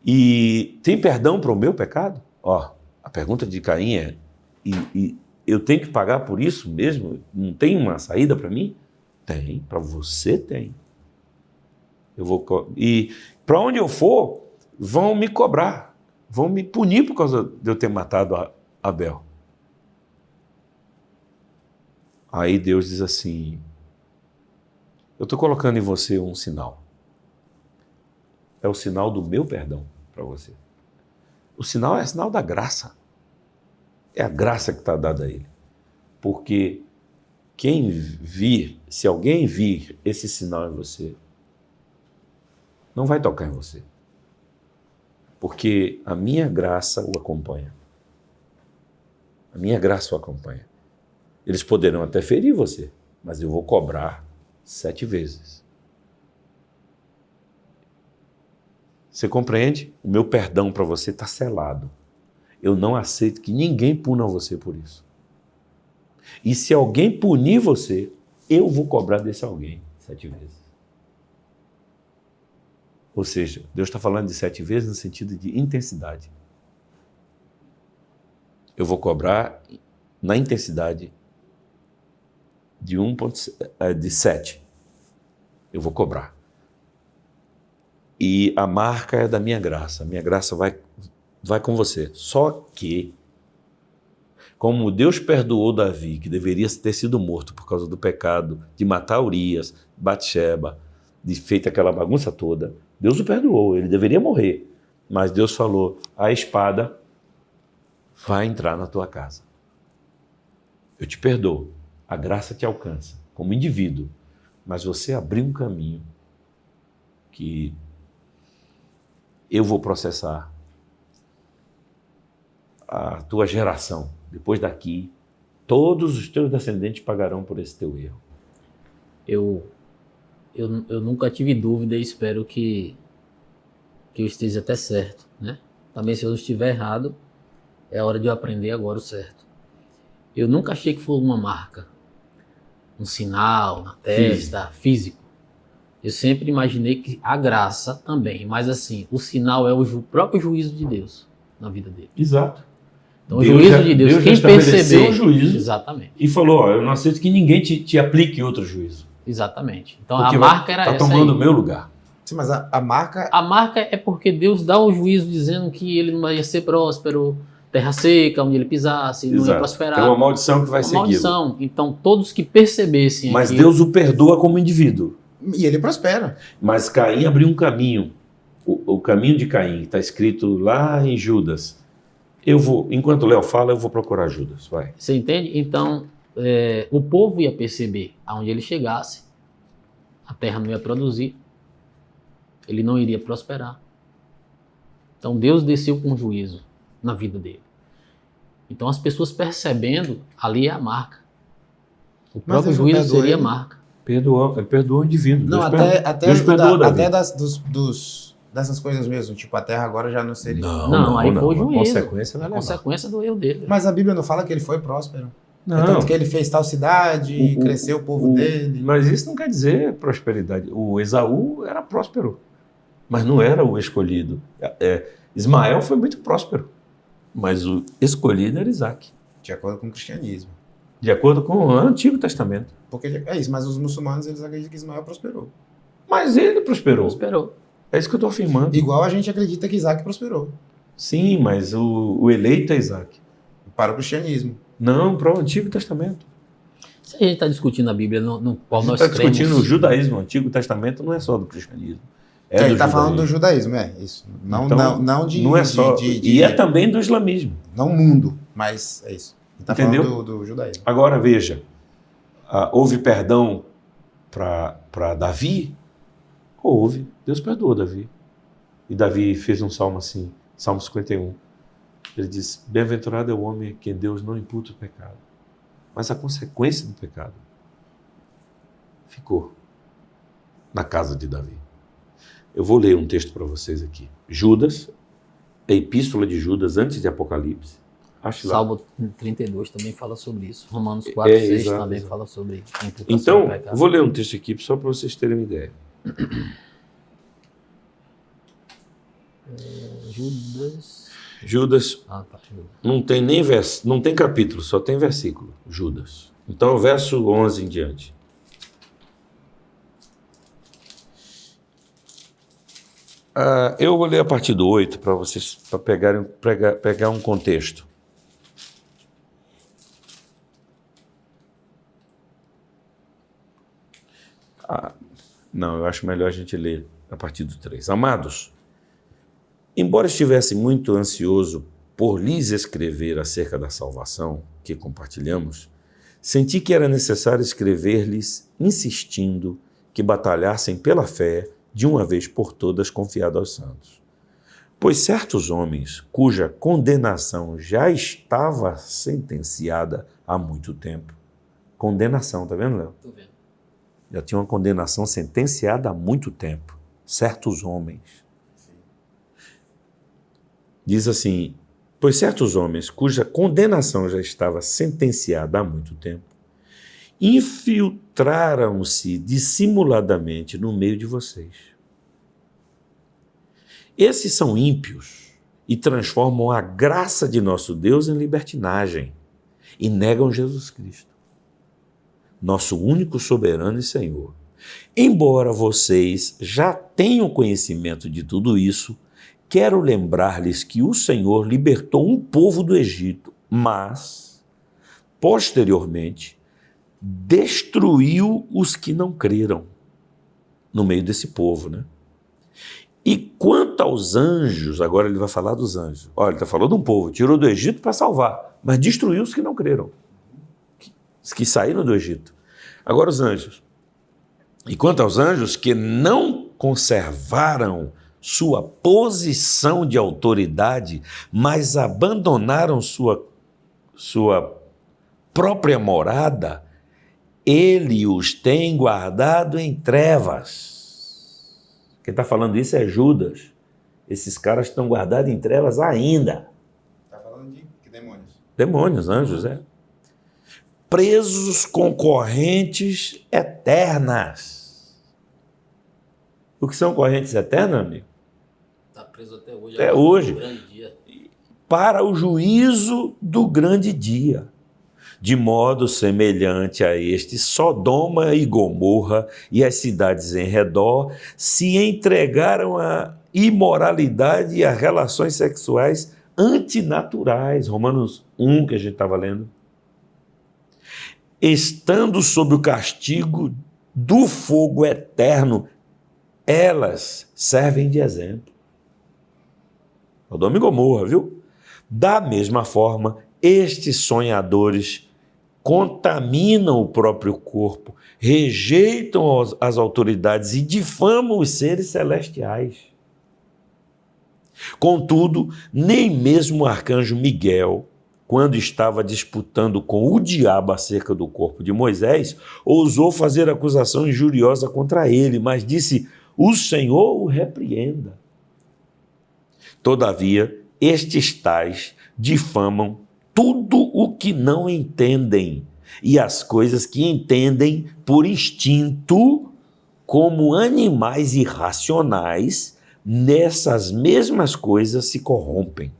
Speaker 3: E tem perdão para o meu pecado? A pergunta de Caim é, e eu tenho que pagar por isso mesmo? Não tem uma saída para mim? Tem, para você tem. E para onde eu for, vão me cobrar, vão me punir por causa de eu ter matado Abel. Aí Deus diz assim, eu estou colocando em você um sinal. É o sinal do meu perdão para você. O sinal é o sinal da graça. É a graça que está dada a ele. Porque quem vir, se alguém vir esse sinal em você, não vai tocar em você. Porque a minha graça o acompanha. A minha graça o acompanha. Eles poderão até ferir você, mas eu vou cobrar 7 vezes. Você compreende? O meu perdão para você está selado. Eu não aceito que ninguém puna você por isso. E se alguém punir você, eu vou cobrar desse alguém 7 vezes. Ou seja, Deus está falando de 7 vezes no sentido de intensidade. Eu vou cobrar na intensidade de 7. Eu vou cobrar. E a marca é da minha graça. A minha graça vai com você. Só que, como Deus perdoou Davi, que deveria ter sido morto por causa do pecado de matar Urias, Batseba, de feito aquela bagunça toda, Deus o perdoou, ele deveria morrer. Mas Deus falou, a espada vai entrar na tua casa. Eu te perdoo, a graça te alcança como indivíduo, mas você abriu um caminho que eu vou processar a tua geração. Depois daqui, todos os teus descendentes pagarão por esse teu erro.
Speaker 2: Eu nunca tive dúvida e espero que eu esteja até certo, né? Também se eu estiver errado, é hora de eu aprender agora o certo. Eu nunca achei que fosse uma marca, um sinal na testa, físico. Eu sempre imaginei que a graça também, mas assim, o sinal é o próprio juízo de Deus na vida dele.
Speaker 3: Exato.
Speaker 2: Então o juízo de Deus, quem perceber
Speaker 3: o juízo,
Speaker 2: exatamente.
Speaker 3: E falou, eu não aceito que ninguém te aplique outro juízo.
Speaker 2: Exatamente. Então
Speaker 3: Porque
Speaker 2: a marca era essa.
Speaker 3: Está tomando o meu lugar.
Speaker 4: Sim, mas a marca...
Speaker 2: A marca é porque Deus dá o juízo dizendo que ele não vai ser próspero, terra seca, onde ele pisasse, não ia
Speaker 3: Exato.
Speaker 2: prosperar.
Speaker 3: Tem uma maldição que vai
Speaker 2: Uma
Speaker 3: segui-lo.
Speaker 2: maldição. Então, todos que percebessem
Speaker 3: Mas
Speaker 2: aquilo,
Speaker 3: Deus o perdoa como indivíduo.
Speaker 4: E ele prospera.
Speaker 3: Mas Caim abriu um caminho. O caminho de Caim está escrito lá em Judas. Enquanto o Léo fala, eu vou procurar Judas. Vai.
Speaker 2: você entende? Então, o povo ia perceber, aonde ele chegasse, a terra não ia produzir, ele não iria prosperar. Então, Deus desceu com juízo na vida dele. Então, as pessoas percebendo, ali é a marca. O
Speaker 4: Mas
Speaker 2: próprio
Speaker 4: Deus não
Speaker 2: juízo
Speaker 4: perdoa
Speaker 2: seria a
Speaker 4: ele?
Speaker 2: marca.
Speaker 3: Ele perdoa o indivíduo.
Speaker 4: Não,
Speaker 3: Deus perdoa Davi.
Speaker 4: dessas coisas mesmo. Tipo, a terra agora já não seria.
Speaker 2: Não, aí foi o juízo.
Speaker 3: A consequência
Speaker 2: A
Speaker 3: vai levar.
Speaker 2: consequência do erro dele.
Speaker 4: Mas a Bíblia não fala que ele foi próspero.
Speaker 3: Não,
Speaker 4: É tanto que ele fez tal cidade, cresceu o povo dele.
Speaker 3: Mas isso não quer dizer prosperidade. O Esaú era próspero, mas não era o escolhido. Ismael foi muito próspero, mas o escolhido era Isaac,
Speaker 4: De acordo com o cristianismo.
Speaker 3: de acordo com o Antigo Testamento.
Speaker 4: Porque é isso, mas os muçulmanos eles acreditam que Ismael prosperou.
Speaker 3: Mas ele prosperou.
Speaker 2: Prosperou.
Speaker 3: É isso que eu estou afirmando.
Speaker 4: Igual a gente acredita que Isaac prosperou.
Speaker 3: Sim, mas o eleito é Isaac.
Speaker 4: Para o cristianismo.
Speaker 3: Não, para o Antigo Testamento.
Speaker 2: Se a gente está discutindo a Bíblia no qual
Speaker 3: A gente
Speaker 2: nós
Speaker 3: está
Speaker 2: cremos...
Speaker 3: discutindo o judaísmo. O Antigo Testamento não é só do cristianismo. É
Speaker 4: Ele
Speaker 3: do
Speaker 4: está falando do
Speaker 3: judaísmo.
Speaker 4: judaísmo, é isso. Não,
Speaker 3: Então,
Speaker 4: não de.
Speaker 3: Não é só. E é
Speaker 4: de
Speaker 3: também do islamismo.
Speaker 4: não mundo, mas é isso. Ele está
Speaker 3: Entendeu?
Speaker 4: falando do judaísmo.
Speaker 3: Agora veja, houve perdão para Davi? Houve. Deus perdoou Davi. E Davi fez um salmo assim, Salmo 51. Ele diz: bem-aventurado é o homem a quem Deus não imputa o pecado. Mas a consequência do pecado ficou na casa de Davi. Eu vou ler um texto para vocês aqui. Judas, a epístola de Judas antes de Apocalipse. Acho lá.
Speaker 2: Salmo 32 também fala sobre isso. Romanos 4, 6
Speaker 3: exato,
Speaker 2: também
Speaker 3: exato.
Speaker 2: fala sobre a imputação
Speaker 3: Então,
Speaker 2: do pecado.
Speaker 3: vou ler um texto aqui só para vocês terem uma ideia.
Speaker 2: Judas...
Speaker 3: Judas
Speaker 2: Ah, tá. Judas.
Speaker 3: não tem nem não tem capítulo, só tem versículo. Judas. Então, verso 11 em diante. Eu vou ler a partir do 8 para vocês pegar um contexto. Não, eu acho melhor a gente ler a partir do 3. Amados, embora estivesse muito ansioso por lhes escrever acerca da salvação que compartilhamos, senti que era necessário escrever-lhes insistindo que batalhassem pela fé de uma vez por todas confiado aos santos. Pois certos homens, cuja condenação já estava sentenciada há muito tempo. Condenação, tá vendo, Léo?
Speaker 2: Tô vendo.
Speaker 3: Já tinha uma condenação sentenciada há muito tempo. Certos homens. Diz assim: pois certos homens, cuja condenação já estava sentenciada há muito tempo, infiltraram-se dissimuladamente no meio de vocês. Esses são ímpios e transformam a graça de nosso Deus em libertinagem e negam Jesus Cristo, nosso único soberano e Senhor. Embora vocês já tenham conhecimento de tudo isso, quero lembrar-lhes que o Senhor libertou um povo do Egito, mas, posteriormente, destruiu os que não creram no meio desse povo, né? E quanto aos anjos, agora ele vai falar dos anjos. Olha, ele está falando de um povo, tirou do Egito para salvar, mas destruiu os que não creram, os que saíram do Egito. Agora os anjos. E quanto aos anjos que não conservaram sua posição de autoridade, mas abandonaram sua própria morada, ele os tem guardado em trevas. Quem está falando isso é Judas. Esses caras estão guardados em trevas ainda.
Speaker 4: Está falando de que demônios?
Speaker 3: Demônios, anjos, é. Presos com correntes eternas. O que são correntes eternas, amigo?
Speaker 2: Está preso até hoje.
Speaker 3: Até hoje.
Speaker 2: Um grande dia.
Speaker 3: Para o juízo do grande dia. De modo semelhante a este, Sodoma e Gomorra e as cidades em redor se entregaram à imoralidade e a relações sexuais
Speaker 1: antinaturais. Romanos 1, que a gente estava lendo. Estando sob o castigo do fogo eterno, elas servem de exemplo. Sodoma e Gomorra, viu? Da mesma forma, estes sonhadores contaminam o próprio corpo, rejeitam as autoridades e difamam os seres celestiais. Contudo, nem mesmo o arcanjo Miguel, quando estava disputando com o diabo acerca do corpo de Moisés, ousou fazer acusação injuriosa contra ele, mas disse: o Senhor o repreenda. Todavia, estes tais difamam tudo o que não entendem, e as coisas que entendem por instinto, como animais irracionais, nessas mesmas coisas se corrompem.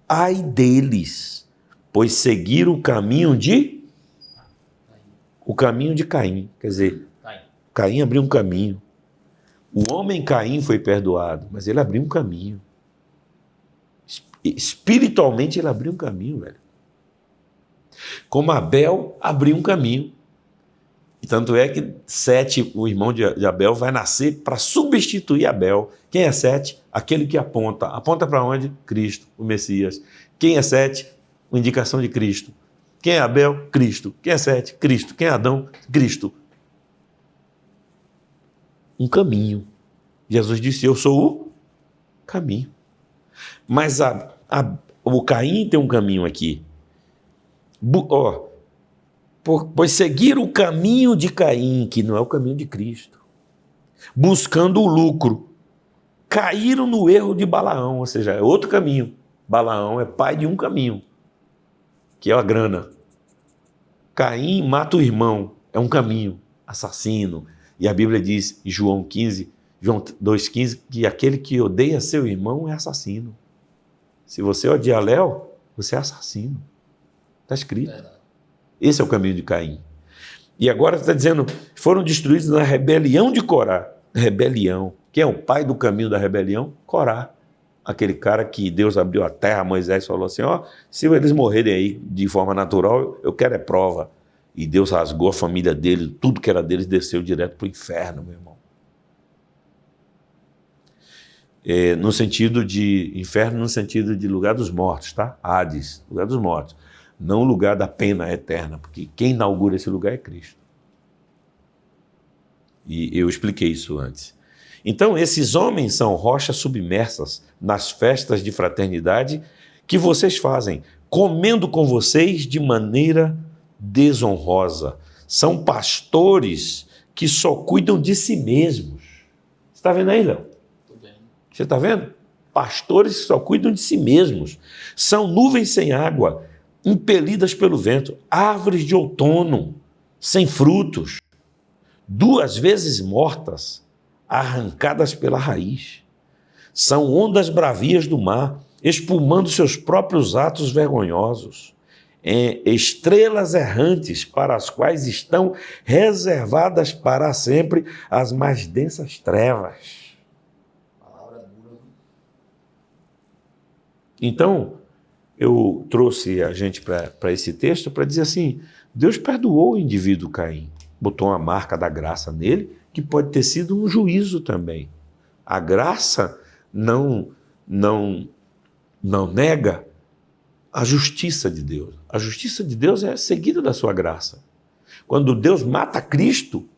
Speaker 1: Ai deles, pois seguiram o caminho de Caim. Quer dizer, Caim abriu um caminho. O homem Caim foi perdoado, mas ele abriu um caminho. Espiritualmente ele abriu um caminho, velho. Como Abel abriu um caminho. E tanto é que Sete, o irmão de Abel, vai nascer para substituir Abel. Quem é Sete? Aquele que aponta. Aponta para onde? Cristo, o Messias. Quem é Sete? Uma indicação de Cristo. Quem é Abel? Cristo. Quem é Sete? Cristo. Quem é Adão? Cristo. Um caminho. Jesus disse: eu sou o caminho. Mas o Caim tem um caminho aqui. Pois seguiram o caminho de Caim, que não é o caminho de Cristo, buscando o lucro, caíram no erro de Balaão, ou seja, é outro caminho. Balaão é pai de um caminho, que é a grana. Caim mata o irmão, é um caminho, assassino. E a Bíblia diz, em João 2,15, que aquele que odeia seu irmão é assassino. Se você odiar Léo, você é assassino. Está escrito. Esse é o caminho de Caim. E agora está dizendo, foram destruídos na rebelião de Corá. Rebelião. Quem é o pai do caminho da rebelião? Corá. Aquele cara que Deus abriu a terra, Moisés falou assim, se eles morrerem aí de forma natural, eu quero é prova. E Deus rasgou a família dele, tudo que era deles desceu direto para o inferno, meu irmão. No sentido de inferno, no sentido de lugar dos mortos, tá? Hades, lugar dos mortos. Não o lugar da pena eterna, porque quem inaugura esse lugar é Cristo. E eu expliquei isso antes. Então, esses homens são rochas submersas nas festas de fraternidade que vocês fazem, comendo com vocês de maneira desonrosa. São pastores que só cuidam de si mesmos. Você está vendo aí, Léo? Você está vendo? Pastores que só cuidam de si mesmos. São nuvens sem água, impelidas pelo vento, árvores de outono, sem frutos, 2 vezes mortas, arrancadas pela raiz. São ondas bravias do mar, espumando seus próprios atos vergonhosos. Estrelas errantes para as quais estão reservadas para sempre as mais densas trevas. Então, eu trouxe a gente para esse texto para dizer assim, Deus perdoou o indivíduo Caim, botou uma marca da graça nele, que pode ter sido um juízo também. A graça não nega a justiça de Deus. A justiça de Deus é seguida da sua graça. Quando Deus mata Cristo,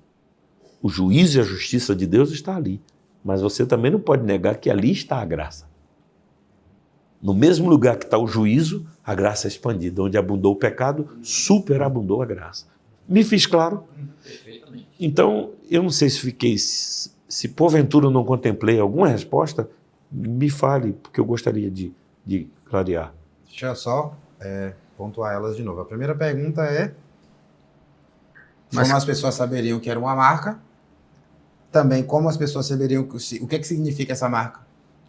Speaker 1: o juízo e a justiça de Deus está ali. Mas você também não pode negar que ali está a graça. No mesmo lugar que está o juízo, a graça é expandida. Onde abundou o pecado, superabundou a graça. Me fiz claro?
Speaker 2: Perfeitamente.
Speaker 1: Então, eu não sei se porventura eu não contemplei alguma resposta, me fale, porque eu gostaria de clarear.
Speaker 4: Deixa eu só pontuar elas de novo. A primeira pergunta é como as pessoas saberiam que era uma marca, também como as pessoas saberiam o que significa essa marca.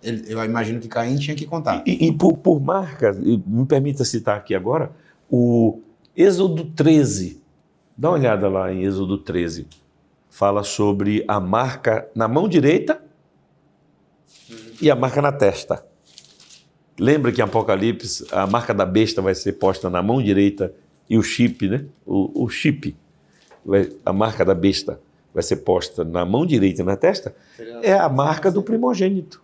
Speaker 4: Eu imagino que Caim tinha que contar.
Speaker 1: E por marca, me permita citar aqui agora, o Êxodo 13. Dá uma olhada lá em Êxodo 13. Fala sobre a marca na mão direita e a marca na testa.
Speaker 3: Lembra que em Apocalipse a marca da besta vai ser posta na mão direita e o chip, né? O chip, a marca da besta vai ser posta na mão direita e na testa, é a marca do primogênito.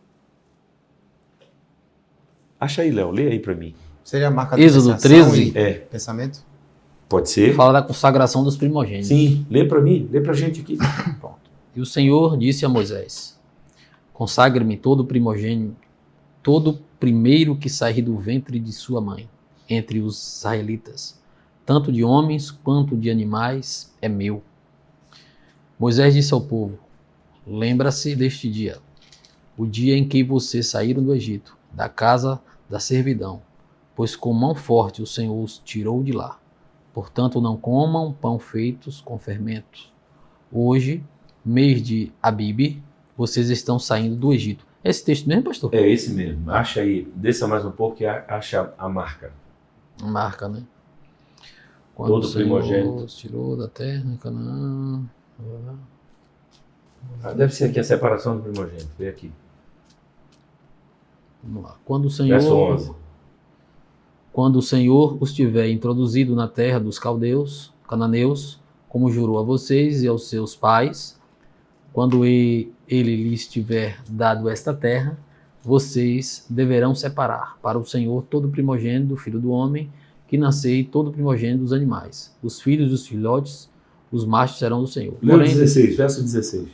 Speaker 3: Acha aí, Léo, lê aí para mim.
Speaker 4: Seria a marca da
Speaker 2: Êxodo
Speaker 4: iniciação
Speaker 2: 13.
Speaker 4: e
Speaker 3: É.
Speaker 4: pensamento?
Speaker 3: Pode ser?
Speaker 2: Fala da consagração dos primogênitos.
Speaker 3: Sim, lê para mim, lê para a gente aqui.
Speaker 2: Pronto. E o Senhor disse a Moisés: consagre-me todo primogênito, todo primeiro que sair do ventre de sua mãe, entre os israelitas, tanto de homens quanto de animais, é meu. Moisés disse ao povo: lembra-se deste dia, o dia em que vocês saíram do Egito, da casa da servidão, pois com mão forte o Senhor os tirou de lá. Portanto, não comam pão feitos com fermento. Hoje, mês de Abibe, vocês estão saindo do Egito. Esse texto mesmo, pastor?
Speaker 3: É esse mesmo. Acha aí, desça mais um pouco e acha a marca.
Speaker 2: Marca, né? Quando
Speaker 3: Todo
Speaker 2: o Senhor
Speaker 3: primogênito.
Speaker 2: os tirou da terra, Canaã.
Speaker 3: Deve ser aqui a separação do primogênito. Vê aqui.
Speaker 2: Vamos lá. Quando o
Speaker 3: Verso
Speaker 2: Senhor,
Speaker 3: 11.
Speaker 2: quando o Senhor os tiver introduzido na terra dos caldeus, cananeus, como jurou a vocês e aos seus pais, quando ele lhes tiver dado esta terra, vocês deverão separar para o Senhor todo primogênito do filho do homem que nascer e todo primogênito dos animais. Os filhos dos filhotes, os machos serão do Senhor.
Speaker 3: Lê o 16, verso 16.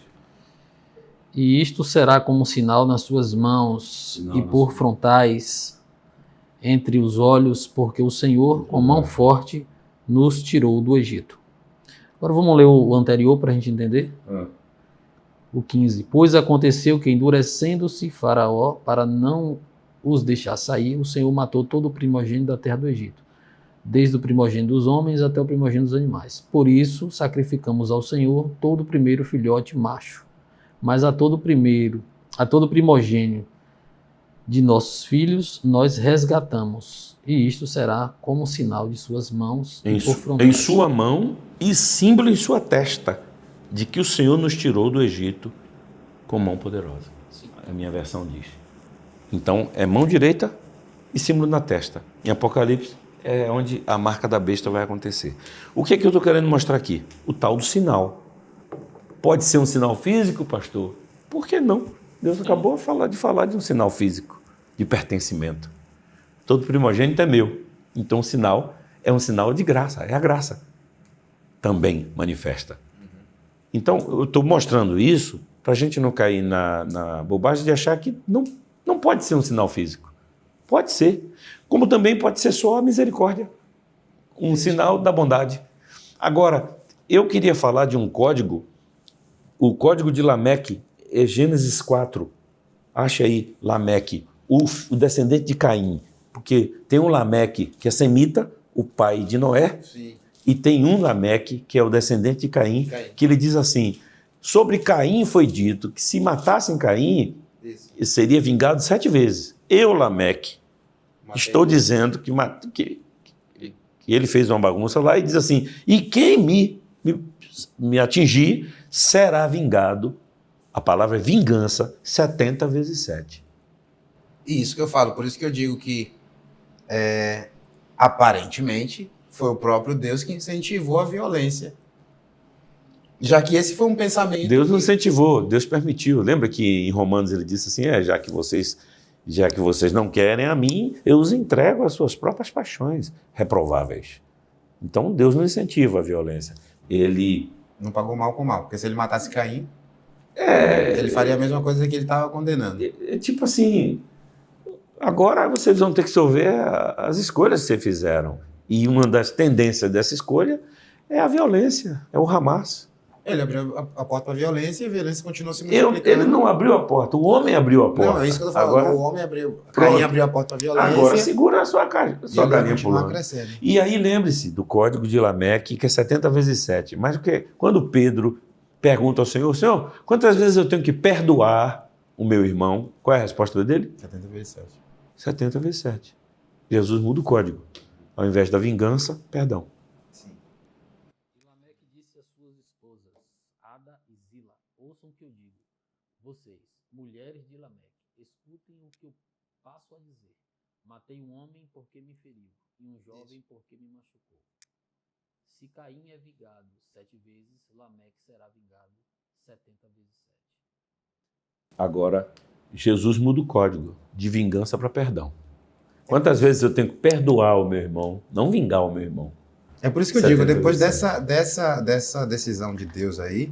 Speaker 2: E isto será como sinal nas suas mãos
Speaker 3: Sinal
Speaker 2: e
Speaker 3: nas
Speaker 2: por
Speaker 3: suas-
Speaker 2: frontais entre os olhos, porque o Senhor, com mão forte, nos tirou do Egito. Agora vamos ler o anterior para a gente entender. O 15. Pois aconteceu que, endurecendo-se Faraó para não os deixar sair, o Senhor matou todo o primogênito da terra do Egito, desde o primogênito dos homens até o primogênito dos animais. Por isso, sacrificamos ao Senhor todo o primeiro filhote macho, mas a todo primogênito de nossos filhos nós resgatamos, e isto será como sinal de suas mãos e por
Speaker 3: Em
Speaker 2: frontais.
Speaker 3: sua mão e símbolo em sua testa, de que o Senhor nos tirou do Egito com mão poderosa. A minha versão diz. Então, é mão direita e símbolo na testa. Em Apocalipse, é onde a marca da besta vai acontecer. O que é que eu estou querendo mostrar aqui? O tal do sinal. Pode ser um sinal físico, pastor? Por que não? Deus acabou de falar de um sinal físico, de pertencimento. Todo primogênito é meu. Então, o sinal é um sinal de graça, é a graça. Também manifesta. Então, eu estou mostrando isso para a gente não cair na bobagem de achar que não pode ser um sinal físico. Pode ser. Como também pode ser só a misericórdia. Um sinal da bondade. Agora, eu queria falar de um código. O código de Lameque é Gênesis 4. Acha aí, Lameque, o descendente de Caim. Porque tem um Lameque que é semita, o pai de Noé.
Speaker 4: Sim.
Speaker 3: E tem um Lameque, que é o descendente de Caim, que ele diz assim, sobre Caim foi dito que se matassem Caim, seria vingado 7 vezes. Eu, Lameque, estou dizendo que ele fez uma bagunça lá e diz assim, e quem me atingir será vingado, a palavra é vingança, 70 vezes 7.
Speaker 4: Isso que eu falo, por isso que eu digo que aparentemente foi o próprio Deus que incentivou a violência. Já que esse foi um pensamento...
Speaker 3: Deus não incentivou, Deus permitiu. Lembra que em Romanos ele disse assim, já que vocês não querem a mim, eu os entrego às suas próprias paixões reprováveis. Então Deus não incentiva a violência. Ele...
Speaker 4: Não pagou mal com mal, porque se ele matasse Caim, ele faria a mesma coisa que ele estava condenando.
Speaker 3: Tipo assim, agora vocês vão ter que resolver as escolhas que vocês fizeram. E uma das tendências dessa escolha é a violência, é o Hamas.
Speaker 4: Ele abriu a porta para a violência e a violência continuou se multiplicando.
Speaker 3: Ele não abriu a porta, o homem abriu a porta.
Speaker 4: Não, é isso que eu estou falando.
Speaker 3: Agora,
Speaker 4: O homem abriu, Caim abriu a porta para a violência.
Speaker 3: agora segura a sua
Speaker 4: e ele vai
Speaker 3: galinha
Speaker 4: continuar
Speaker 3: pulando.
Speaker 4: crescendo.
Speaker 3: E aí lembre-se do código de Lameque, que é 70 vezes 7. Mas quando Pedro pergunta ao Senhor, Senhor, quantas vezes eu tenho que perdoar o meu irmão? Qual é a resposta dele?
Speaker 4: 70 vezes 7.
Speaker 3: 70 vezes 7. Jesus muda o código. Ao invés da vingança, perdão.
Speaker 4: Sim.
Speaker 2: E Lameque disse às suas esposas, Ada e Zila, ouçam o que eu digo. Vocês, mulheres de Lameque, escutem o que eu passo a dizer. Matei um homem porque me feriu, e um jovem porque me machucou. Se Caim é vingado 7 vezes, Lameque será vingado 70 vezes 7.
Speaker 1: Agora, Jesus muda o código de vingança para perdão. Quantas vezes eu tenho que perdoar o meu irmão, não vingar o meu irmão?
Speaker 4: É por isso que eu digo,
Speaker 1: 70
Speaker 4: depois
Speaker 1: vezes
Speaker 4: dessa decisão de Deus aí,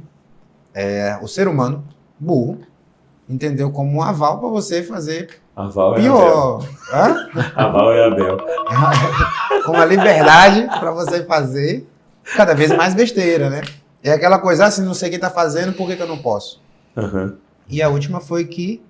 Speaker 4: o ser humano, burro, entendeu como um aval para você fazer
Speaker 1: Aval é
Speaker 4: pior. Hã?
Speaker 1: Abel. Aval é Abel.
Speaker 4: Com a liberdade para você fazer cada vez mais besteira, né? É aquela coisa, se não sei quem tá fazendo, por que eu não posso?
Speaker 1: Uhum.
Speaker 4: E a última foi que,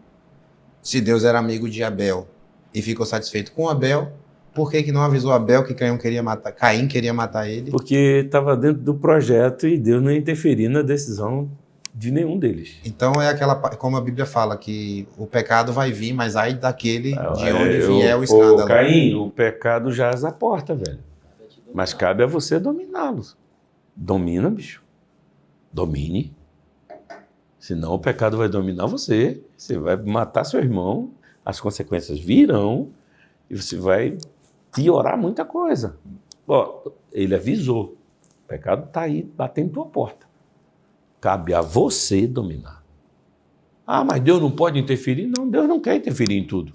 Speaker 4: se Deus era amigo de Abel e ficou satisfeito com Abel, por que não avisou Abel que Caim queria matar ele?
Speaker 1: Porque estava dentro do projeto e Deus não ia interferir na decisão de nenhum deles.
Speaker 4: Então é aquela, como a Bíblia fala, que o pecado vai vir, mas ai daquele de onde vier o escândalo.
Speaker 1: Caim, o pecado jaz à porta, velho. Mas cabe a você dominá-los. Domina, bicho. Domine. Senão o pecado vai dominar você. Você vai matar seu irmão, as consequências virão e você vai piorar muita coisa. Ó, ele avisou. O pecado está aí batendo tua porta. Cabe a você dominar. Ah, mas Deus não pode interferir? Não, Deus não quer interferir em tudo.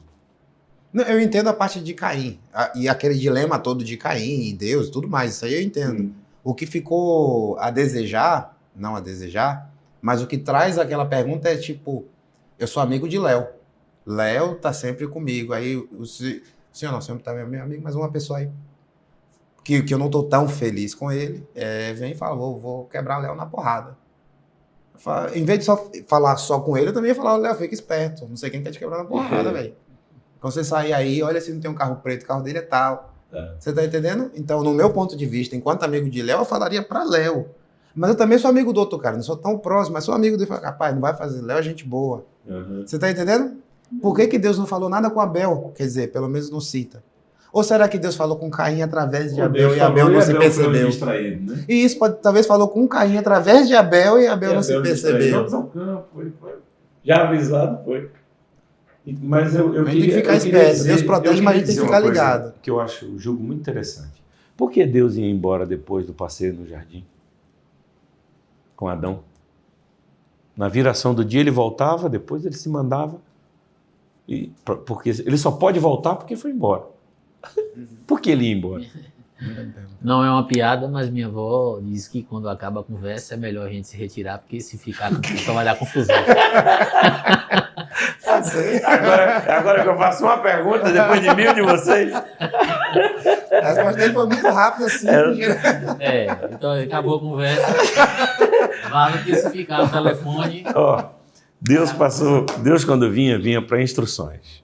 Speaker 4: Não, eu entendo a parte de Caim, e aquele dilema todo de Caim e Deus e tudo mais, isso aí eu entendo. O que ficou a desejar, não a desejar, mas o que traz aquela pergunta é tipo, eu sou amigo de Léo. Léo tá sempre comigo, aí o senhor não sempre tá meu amigo, mas uma pessoa aí que eu não tô tão feliz com ele, vem e fala, vou quebrar Léo na porrada. Em vez de só falar só com ele, eu também ia falar, Léo, fica esperto, não sei quem quer te quebrar na porrada, velho. Quando você sair aí, olha se não tem um carro preto, o carro dele é tal. Você tá entendendo? Então, no meu ponto de vista, enquanto amigo de Léo, eu falaria pra Léo. Mas eu também sou amigo do outro cara, não sou tão próximo, mas sou amigo dele. Rapaz, não vai fazer, Léo é gente boa. Você tá entendendo? Por que Deus não falou nada com Abel? Quer dizer, pelo menos não cita. Ou será que Deus falou com Caim através de Abel e Abel não se percebeu?
Speaker 1: Né?
Speaker 4: E isso talvez falou com Caim através de Abel e Abel não se percebeu.
Speaker 1: Vamos ao campo, foi. Já avisado, foi. Mas eu
Speaker 4: a gente tem que ficar esperto. Deus protege, mas a gente tem que ficar ligado.
Speaker 1: Que eu acho o jogo muito interessante. Por que Deus ia embora depois do passeio no jardim? Com Adão? Na viração do dia ele voltava, depois ele se mandava. Porque ele só pode voltar porque foi embora. Por que ele ia embora?
Speaker 2: Não é uma piada, mas minha avó diz que quando acaba a conversa é melhor a gente se retirar, porque se ficar só vai dar confusão.
Speaker 1: Agora que eu faço uma pergunta depois de 1000 de vocês.
Speaker 4: A resposta dele foi muito rápida assim.
Speaker 2: Então acabou a conversa. Vale que se ficar no telefone.
Speaker 1: Deus quando vinha para instruções,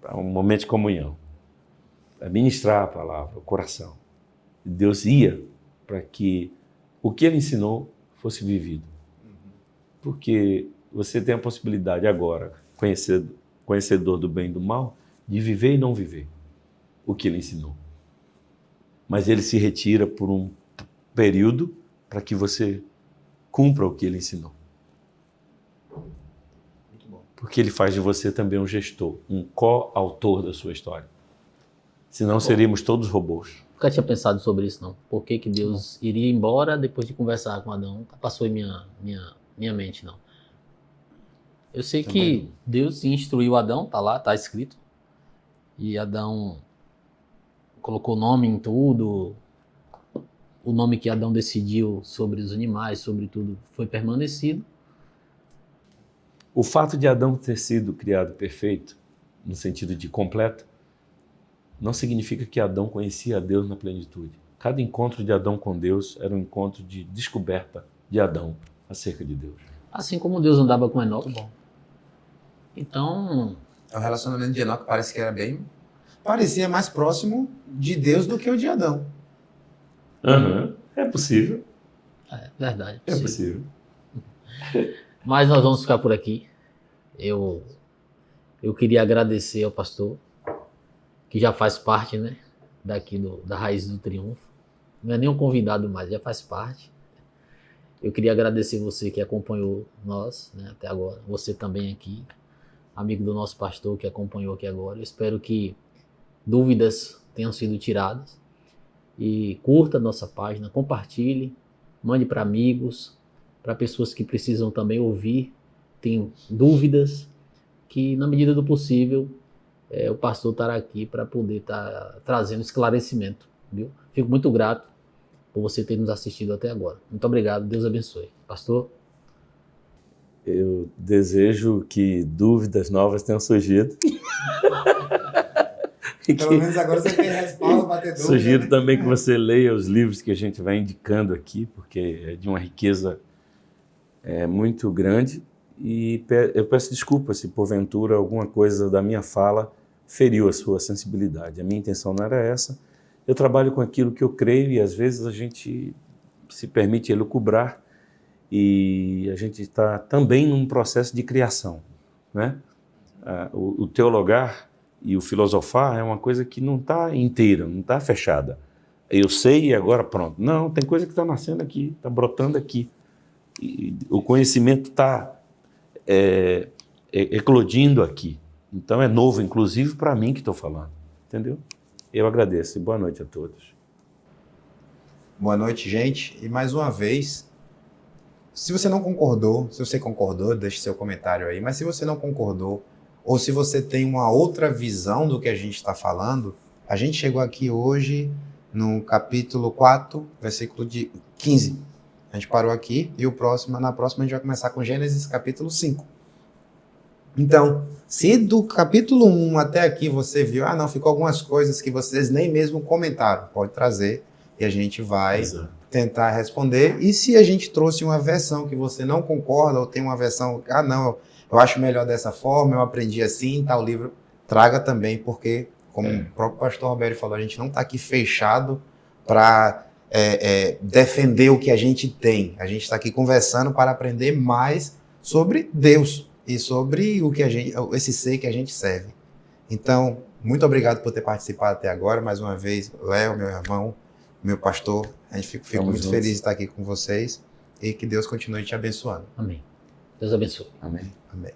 Speaker 1: para um momento de comunhão, para ministrar a palavra, o coração. Deus ia para que o que ele ensinou fosse vivido. Porque você tem a possibilidade agora, conhecedor do bem e do mal, de viver e não viver o que ele ensinou. Mas ele se retira por um período para que você cumpra o que ele ensinou.
Speaker 4: Muito bom.
Speaker 1: Porque ele faz de você também um gestor, um coautor da sua história. Senão seríamos todos robôs.
Speaker 2: Nunca tinha pensado sobre isso, não. Por que Deus iria embora depois de conversar com Adão? Nunca passou em minha mente, não. Eu sei que Deus instruiu Adão, tá lá, tá escrito. E Adão colocou nome em tudo. O nome que Adão decidiu sobre os animais, sobre tudo, foi permanecido.
Speaker 1: O fato de Adão ter sido criado perfeito, no sentido de completo, não significa que Adão conhecia a Deus na plenitude. Cada encontro de Adão com Deus era um encontro de descoberta de Adão acerca de Deus.
Speaker 2: Assim como Deus andava com Enoque. Então...
Speaker 4: O relacionamento de Enoque parece que parecia mais próximo de Deus do que o de Adão.
Speaker 1: É possível.
Speaker 2: É verdade.
Speaker 1: É possível.
Speaker 2: Mas nós vamos ficar por aqui. Eu queria agradecer ao pastor, que já faz parte, né, daqui da Raiz do Triunfo. Não é nem um convidado mais, já faz parte. Eu queria agradecer você que acompanhou nós, né, até agora. Você também aqui, amigo do nosso pastor que acompanhou aqui agora. Eu espero que dúvidas tenham sido tiradas. E curta a nossa página, compartilhe, mande para amigos, para pessoas que precisam também ouvir, tem dúvidas, que na medida do possível o pastor estará aqui para poder estar trazendo esclarecimento, viu? Fico muito grato por você ter nos assistido até agora. Muito obrigado, Deus abençoe. Pastor?
Speaker 3: Eu desejo que dúvidas novas tenham surgido.
Speaker 4: Pelo menos agora você tem respaldo para ter dúvida.
Speaker 3: Sugiro
Speaker 4: né?
Speaker 3: também que você leia os livros que a gente vai indicando aqui, porque é de uma riqueza muito grande. E eu peço desculpa se porventura alguma coisa da minha fala feriu a sua sensibilidade. A minha intenção não era essa. Eu trabalho com aquilo que eu creio e às vezes a gente se permite elucubrar e a gente está também num processo de criação, né? O teologar e o filosofar é uma coisa que não está inteira, não está fechada. Eu sei e agora pronto. Não, tem coisa que está nascendo aqui, está brotando aqui. E o conhecimento está eclodindo aqui. Então é novo, inclusive para mim que estou falando. Entendeu? Eu agradeço e boa noite a todos.
Speaker 4: Boa noite, gente. E mais uma vez, se você não concordou, se você concordou, deixe seu comentário aí. Mas se você não concordou, ou se você tem uma outra visão do que a gente está falando, a gente chegou aqui hoje no capítulo 4, versículo 15. A gente parou aqui e na próxima a gente vai começar com Gênesis capítulo 5. Então, se do capítulo 1 até aqui você viu, não, ficou algumas coisas que vocês nem mesmo comentaram, pode trazer e a gente vai tentar responder. E se a gente trouxe uma versão que você não concorda ou tem uma versão, não, eu acho melhor dessa forma, eu aprendi assim, tal livro, traga também, porque, como o próprio pastor Roberto falou, a gente não está aqui fechado para defender o que a gente tem. A gente está aqui conversando para aprender mais sobre Deus e sobre esse ser que a gente serve. Então, muito obrigado por ter participado até agora. Mais uma vez, Léo, meu irmão, meu pastor, a gente fica muito feliz de estar aqui com vocês e que Deus continue te abençoando.
Speaker 2: Amém. Deus abençoe.
Speaker 3: Amém.
Speaker 4: Amém.